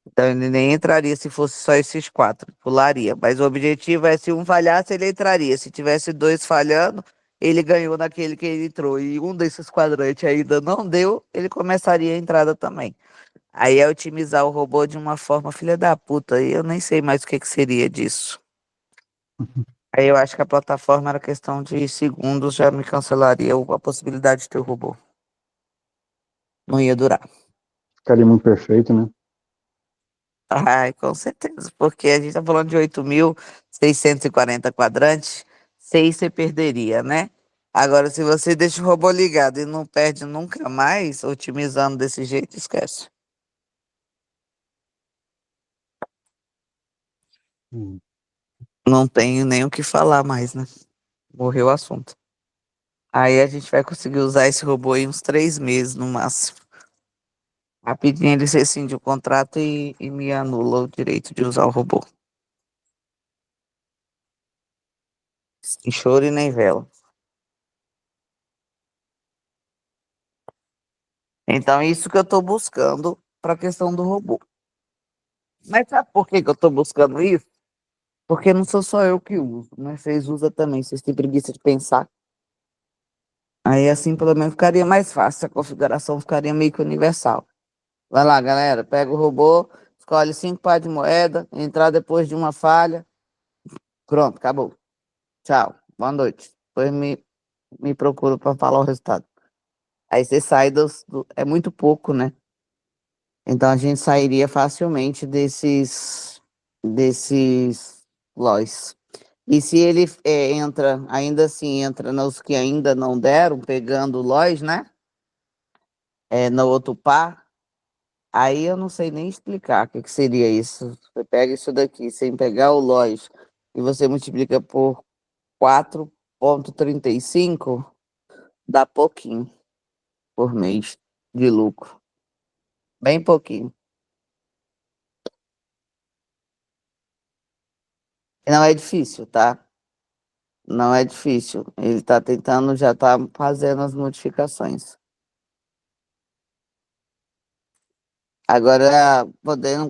Speaker 1: Então ele nem entraria se fosse só esses quatro. Pularia. Mas o objetivo é se um falhasse, ele entraria. Se tivesse dois falhando, ele ganhou naquele que ele entrou. E um desses quadrantes ainda não deu, ele começaria a entrada também. Aí é otimizar o robô de uma forma filha da puta. Aí eu nem sei mais o que que seria disso. Aí eu acho que a plataforma era questão de segundos, já me cancelaria a possibilidade de ter o robô. Não ia durar.
Speaker 3: Ficaria muito perfeito, né?
Speaker 1: Ai, com certeza, porque a gente tá falando de 8.640 quadrantes, 6 você perderia, né? Agora, se você deixa o robô ligado e não perde nunca mais, otimizando desse jeito, esquece.
Speaker 3: Hum.
Speaker 1: Não tenho nem o que falar mais, né? Morreu o assunto. Aí a gente vai conseguir usar esse robô em uns 3 meses no máximo. Rapidinho ele rescinde o contrato e me anula o direito de usar o robô. Sem choro e nem vela. Então, isso que eu estou buscando para a questão do robô. Mas sabe por que que eu estou buscando isso? Porque não sou só eu que uso, né? Vocês usam também, vocês têm preguiça de pensar. Aí assim pelo menos ficaria mais fácil, a configuração ficaria meio que universal. Vai lá, galera, pega o robô, escolhe 5 par de moeda, entrar depois de uma falha. Pronto, acabou. Tchau, boa noite. Depois me procura para falar o resultado. Aí você sai É muito pouco, né? Então a gente sairia facilmente desses lois. E se ele entra, ainda assim entra nos que ainda não deram, pegando lois, né? No outro par, aí eu não sei nem explicar o que que seria isso. Você pega isso daqui sem pegar o lois e você multiplica por 4,35, dá pouquinho por mês de lucro. Bem pouquinho. E não é difícil, tá? Não é difícil. Ele está tentando, já está fazendo as modificações. Agora,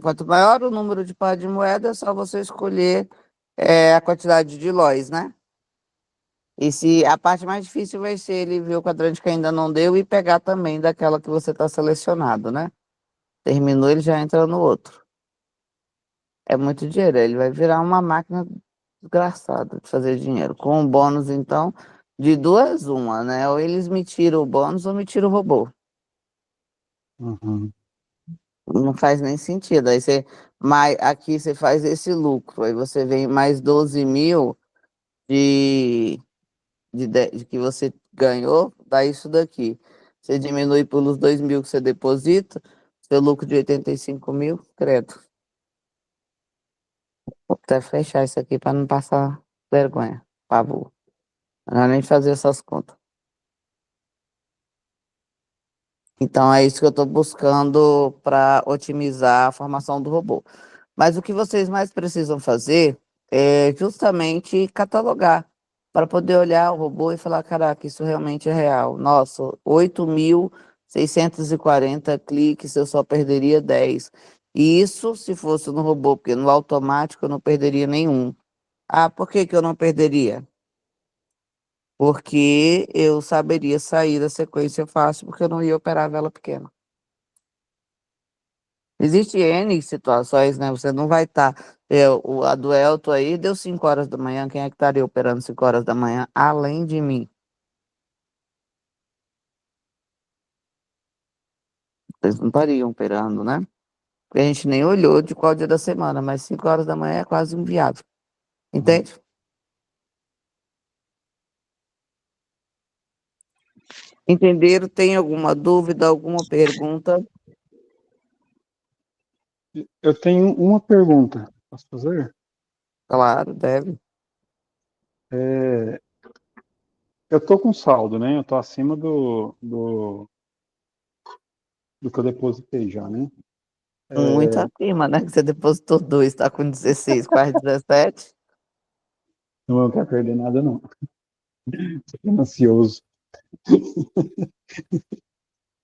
Speaker 1: quanto maior o número de par de moeda, é só você escolher a quantidade de LOIs, né? E se a parte mais difícil vai ser ele ver o quadrante que ainda não deu e pegar também daquela que você está selecionado, né? Terminou, ele já entra no outro. É muito dinheiro, ele vai virar uma máquina desgraçada de fazer dinheiro. Com o bônus, então, de duas, uma, né? Ou eles me tiram o bônus ou me tiram o robô.
Speaker 3: Uhum.
Speaker 1: Não faz nem sentido. Aí aqui você faz esse lucro, aí você vem mais 12 mil de que você ganhou, dá isso daqui. Você diminui pelos 2 mil que você deposita, seu lucro de 85 mil, credo. Vou até fechar isso aqui para não passar vergonha, pavor. Não é nem fazer essas contas. Então é isso que eu estou buscando para otimizar a formação do robô. Mas o que vocês mais precisam fazer é justamente catalogar, para poder olhar o robô e falar, caraca, isso realmente é real. Nossa, 8.640 cliques, eu só perderia 10. E isso se fosse no robô, porque no automático eu não perderia nenhum. Ah, por que que eu não perderia? Porque eu saberia sair da sequência fácil, porque eu não ia operar a vela pequena. Existe N situações, né? Você não vai estar. A do Elton aí deu 5 horas da manhã. Quem é que estaria operando 5 horas da manhã além de mim? Vocês não estariam operando, né? Porque a gente nem olhou de qual dia da semana, mas 5 horas da manhã é quase inviável. Entende? Entenderam? Tem alguma dúvida, alguma pergunta?
Speaker 3: Eu tenho uma pergunta. Posso fazer?
Speaker 1: Claro, deve.
Speaker 3: É, Eu tô com saldo, né? Eu tô acima do que eu depositei já, né?
Speaker 1: Muito acima, né? Que você depositou 2, tá com 16, quase 17.
Speaker 3: Não quero perder nada, não. Tô ansioso.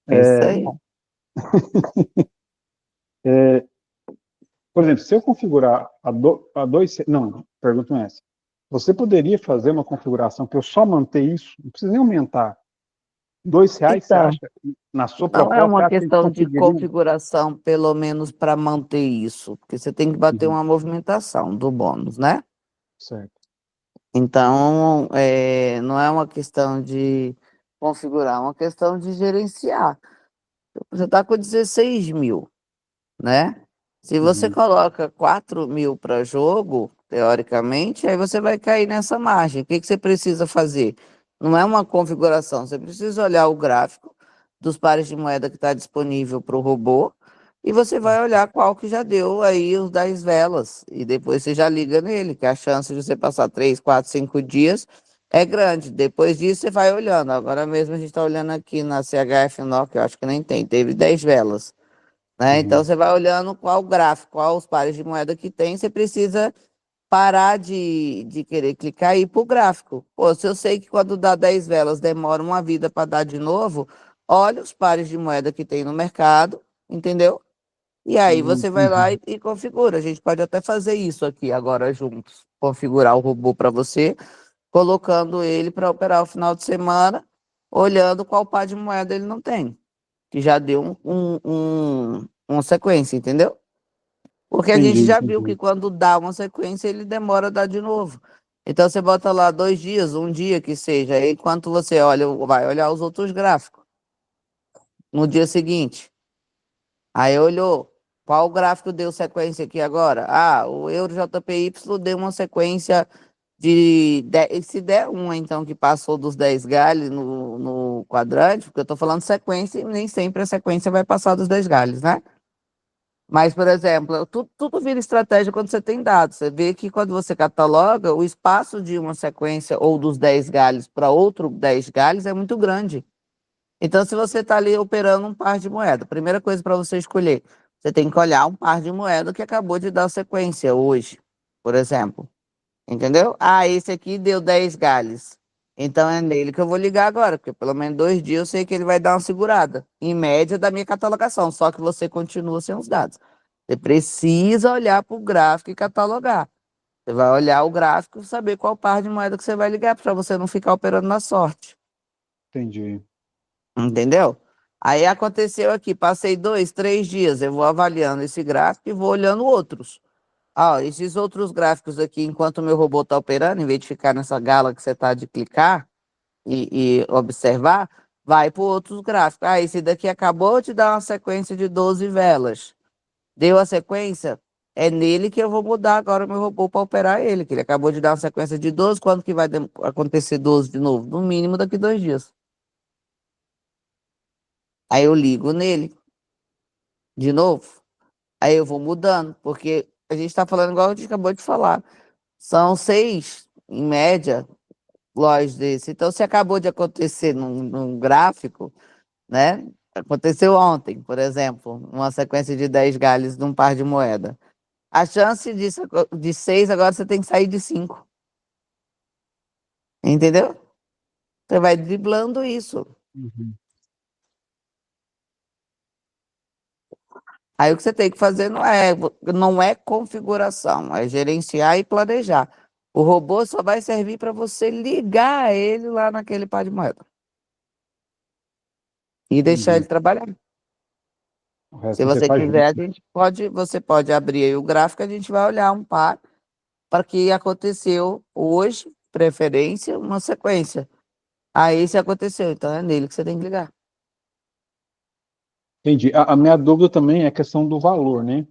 Speaker 1: É isso aí.
Speaker 3: Por exemplo, se eu configurar a 2, não, pergunta é essa. Você poderia fazer uma configuração que eu só manter isso? Não precisa nem aumentar. R$ 2, você
Speaker 1: Então,
Speaker 3: acha? Na sua
Speaker 1: não é
Speaker 3: proposta, você
Speaker 1: uma
Speaker 3: acha que a gente
Speaker 1: questão de
Speaker 3: conseguiria?
Speaker 1: configuração, pelo menos para manter isso, porque você tem que bater
Speaker 3: Uhum,
Speaker 1: uma movimentação do bônus, né?
Speaker 3: certo.
Speaker 1: Então, não é uma questão de configurar, é uma questão de gerenciar. Você está com 16 mil, né? Se você
Speaker 3: Uhum,
Speaker 1: coloca 4 mil para jogo, teoricamente, aí você vai cair nessa margem. O que que você precisa fazer? Não é uma configuração, você precisa olhar o gráfico dos pares de moeda que está disponível para o robô e você vai olhar qual que já deu aí os 10 velas. E depois você já liga nele, que a chance de você passar 3, 4, 5 dias é grande. Depois disso, você vai olhando. Agora mesmo a gente está olhando aqui na CHF NO, que eu acho que nem tem, teve 10 velas, né? Então
Speaker 3: uhum,
Speaker 1: você vai olhando qual o gráfico, qual os pares de moeda que tem, você precisa parar de querer clicar e ir para o gráfico. Pô, se eu sei que quando dá 10 velas demora uma vida para dar de novo, olha os pares de moeda que tem no mercado, entendeu? E aí você vai lá
Speaker 3: entendi.
Speaker 1: e configura. A gente pode até fazer isso aqui agora juntos. Configurar o robô para você, colocando ele para operar o final de semana, olhando qual par de moeda ele não tem, que já deu uma sequência, entendeu? Porque a gente
Speaker 3: Entendi,
Speaker 1: já viu que
Speaker 3: entendi.
Speaker 1: quando dá uma sequência, ele demora a dar de novo. Então você bota lá 2 dias, um dia que seja, aí enquanto você olha, vai olhar os outros gráficos. No dia seguinte, aí olhou, qual gráfico deu sequência aqui agora? Ah, o Euro JPY deu uma sequência de 10, se der uma, então, que passou dos 10 galhos no quadrante, porque eu estou falando sequência e nem sempre a sequência vai passar dos 10 galhos, né? Mas, por exemplo, tudo vira estratégia quando você tem dados. Você vê que quando você cataloga, o espaço de uma sequência ou dos 10 galhos para outro 10 galhos é muito grande. Então, se você está ali operando um par de moeda, primeira coisa para você escolher, você tem que olhar um par de moeda que acabou de dar sequência hoje, por exemplo. Entendeu? Ah, esse aqui deu 10 galhos. Então é nele que eu vou ligar agora, porque pelo menos 2 dias eu sei que ele vai dar uma segurada, em média da minha catalogação, só que você continua sem os dados. Você precisa olhar para o gráfico e catalogar. Você vai olhar o gráfico e saber qual par de moeda que você vai ligar, para você não ficar operando na sorte.
Speaker 3: Entendi.
Speaker 1: Entendeu? Aí aconteceu aqui, passei 2, 3 dias, eu vou avaliando esse gráfico e vou olhando outros. Ah, esses outros gráficos aqui, enquanto o meu robô está operando, em vez de ficar nessa gala que você está de clicar e observar, vai para outros gráficos. Ah, esse daqui acabou de dar uma sequência de 12 velas. Deu a sequência? É nele que eu vou mudar agora o meu robô para operar ele, que ele acabou de dar uma sequência de 12. Quando que vai acontecer 12 de novo? No mínimo daqui 2 dias. Aí eu ligo nele de novo. Aí eu vou mudando, porque a gente está falando igual a gente acabou de falar. São 6, em média, lojas desse. Então, se acabou de acontecer num gráfico, né? Aconteceu ontem, por exemplo, uma sequência de 10 galhos de um par de moeda. A chance de 6, agora você tem que sair de 5. Entendeu? Você vai driblando isso.
Speaker 3: Uhum.
Speaker 1: Aí o que você tem que fazer não é configuração, é gerenciar e planejar. O robô só vai servir para você ligar ele lá naquele par de moeda e deixar ele
Speaker 3: Entendi.
Speaker 1: trabalhar.
Speaker 3: O
Speaker 1: Se
Speaker 3: resto você
Speaker 1: você
Speaker 3: faz
Speaker 1: quiser,
Speaker 3: junto.
Speaker 1: você pode abrir aí o gráfico, a gente vai olhar um par para que aconteceu hoje, preferência, uma sequência. Aí se aconteceu, então é nele que você tem que ligar.
Speaker 3: Entendi. A minha dúvida também é a questão do valor, né?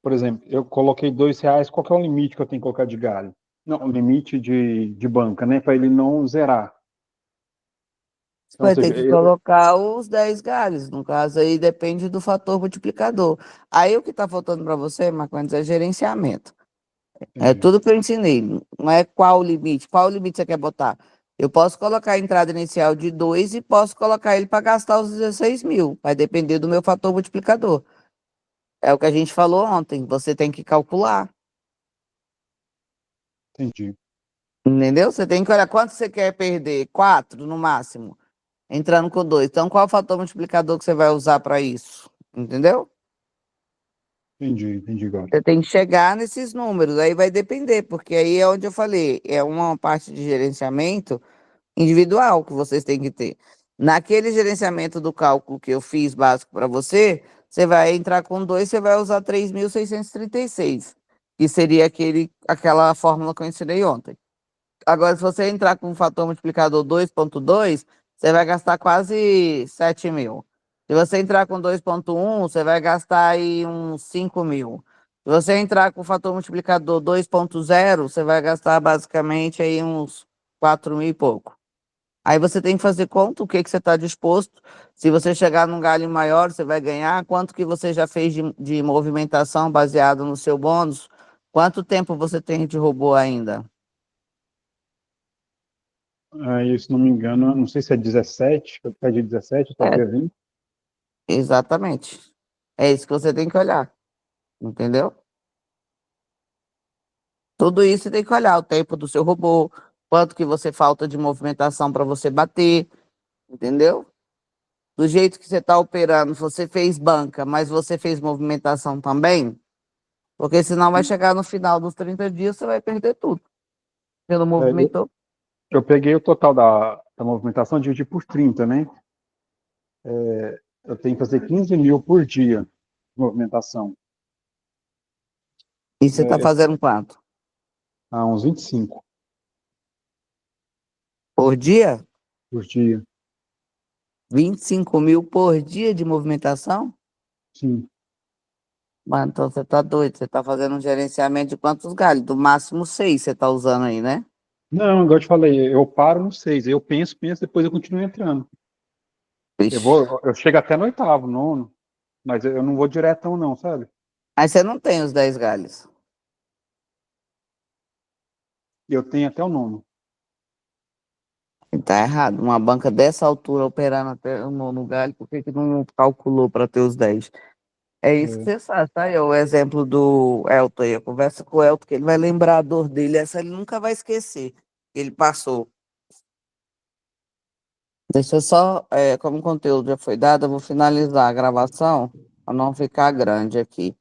Speaker 3: Por exemplo, eu coloquei R$ 2, qual que é o limite que eu tenho que colocar de galho? Não, o limite de banca, né? Para ele não zerar.
Speaker 1: Você
Speaker 3: Então, ou
Speaker 1: vai ter
Speaker 3: seja,
Speaker 1: que colocar os 10 galhos, no caso aí depende do fator multiplicador. Aí o que está faltando para você, Marcondes, é gerenciamento. É
Speaker 3: entendi.
Speaker 1: tudo que eu ensinei, não é qual o limite você quer botar. Eu posso colocar a entrada inicial de 2 e posso colocar ele para gastar os 16 mil. Vai depender do meu fator multiplicador. É o que a gente falou ontem. Você tem que calcular.
Speaker 3: Entendi.
Speaker 1: Entendeu? Você tem que olhar quanto você quer perder. 4 no máximo. Entrando com 2. Então, qual é o fator multiplicador que você vai usar para isso? Entendeu?
Speaker 3: Entendi agora.
Speaker 1: Você tem que chegar nesses números. Aí vai depender, porque aí é onde eu falei. É uma parte de gerenciamento individual que vocês têm que ter. Naquele gerenciamento do cálculo que eu fiz básico para você, você vai entrar com 2, você vai usar 3.636, que seria aquela fórmula que eu ensinei ontem. Agora, se você entrar com o fator multiplicador 2,2, você vai gastar quase 7 mil. Se você entrar com 2,1, você vai gastar aí uns 5 mil. Se você entrar com o fator multiplicador 2,0, você vai gastar basicamente aí uns 4 mil e pouco. Aí você tem que fazer conta, o que que você está disposto. Se você chegar num galho maior, você vai ganhar. Quanto que você já fez de movimentação baseado no seu bônus? Quanto tempo você tem de robô ainda?
Speaker 3: Aí, se não me engano, não sei se é 17, eu pedi 17,
Speaker 1: É,
Speaker 3: talvez 20.
Speaker 1: exatamente. É isso que você tem que olhar. Entendeu? Tudo isso você tem que olhar. O tempo do seu robô, quanto que você falta de movimentação para você bater. Entendeu? Do jeito que você está operando, você fez banca, mas você fez movimentação também? Porque senão vai chegar no final dos 30 dias, você vai perder tudo. Você não
Speaker 3: É,
Speaker 1: movimentou?
Speaker 3: eu peguei o total da movimentação, dividi por 30, né? Eu tenho que fazer 15 mil por dia de movimentação.
Speaker 1: E você está
Speaker 3: É,
Speaker 1: fazendo quanto?
Speaker 3: a uns 25
Speaker 1: Por dia?
Speaker 3: por dia.
Speaker 1: 25 mil por dia de movimentação?
Speaker 3: Sim.
Speaker 1: Mas então você tá doido. Você tá fazendo um gerenciamento de quantos galhos? Do máximo 6 você tá usando aí, né?
Speaker 3: Não, igual eu te falei, eu paro no 6, eu penso, depois eu continuo entrando.
Speaker 1: Vixe.
Speaker 3: Eu chego até no 8º, nono, mas eu não vou diretão não, sabe?
Speaker 1: Aí você não tem os 10 galhos.
Speaker 3: Eu tenho até o nono.
Speaker 1: E tá errado. Uma banca dessa altura operando até o nono galho, por que que não calculou para ter os 10? É isso que
Speaker 3: É,
Speaker 1: você sabe, tá? É o exemplo do Elton aí. Conversa com o Elton, que ele vai lembrar a dor dele. Essa ele nunca vai esquecer. Ele passou. Deixa eu só, como o conteúdo já foi dado, eu vou finalizar a gravação para não ficar grande aqui.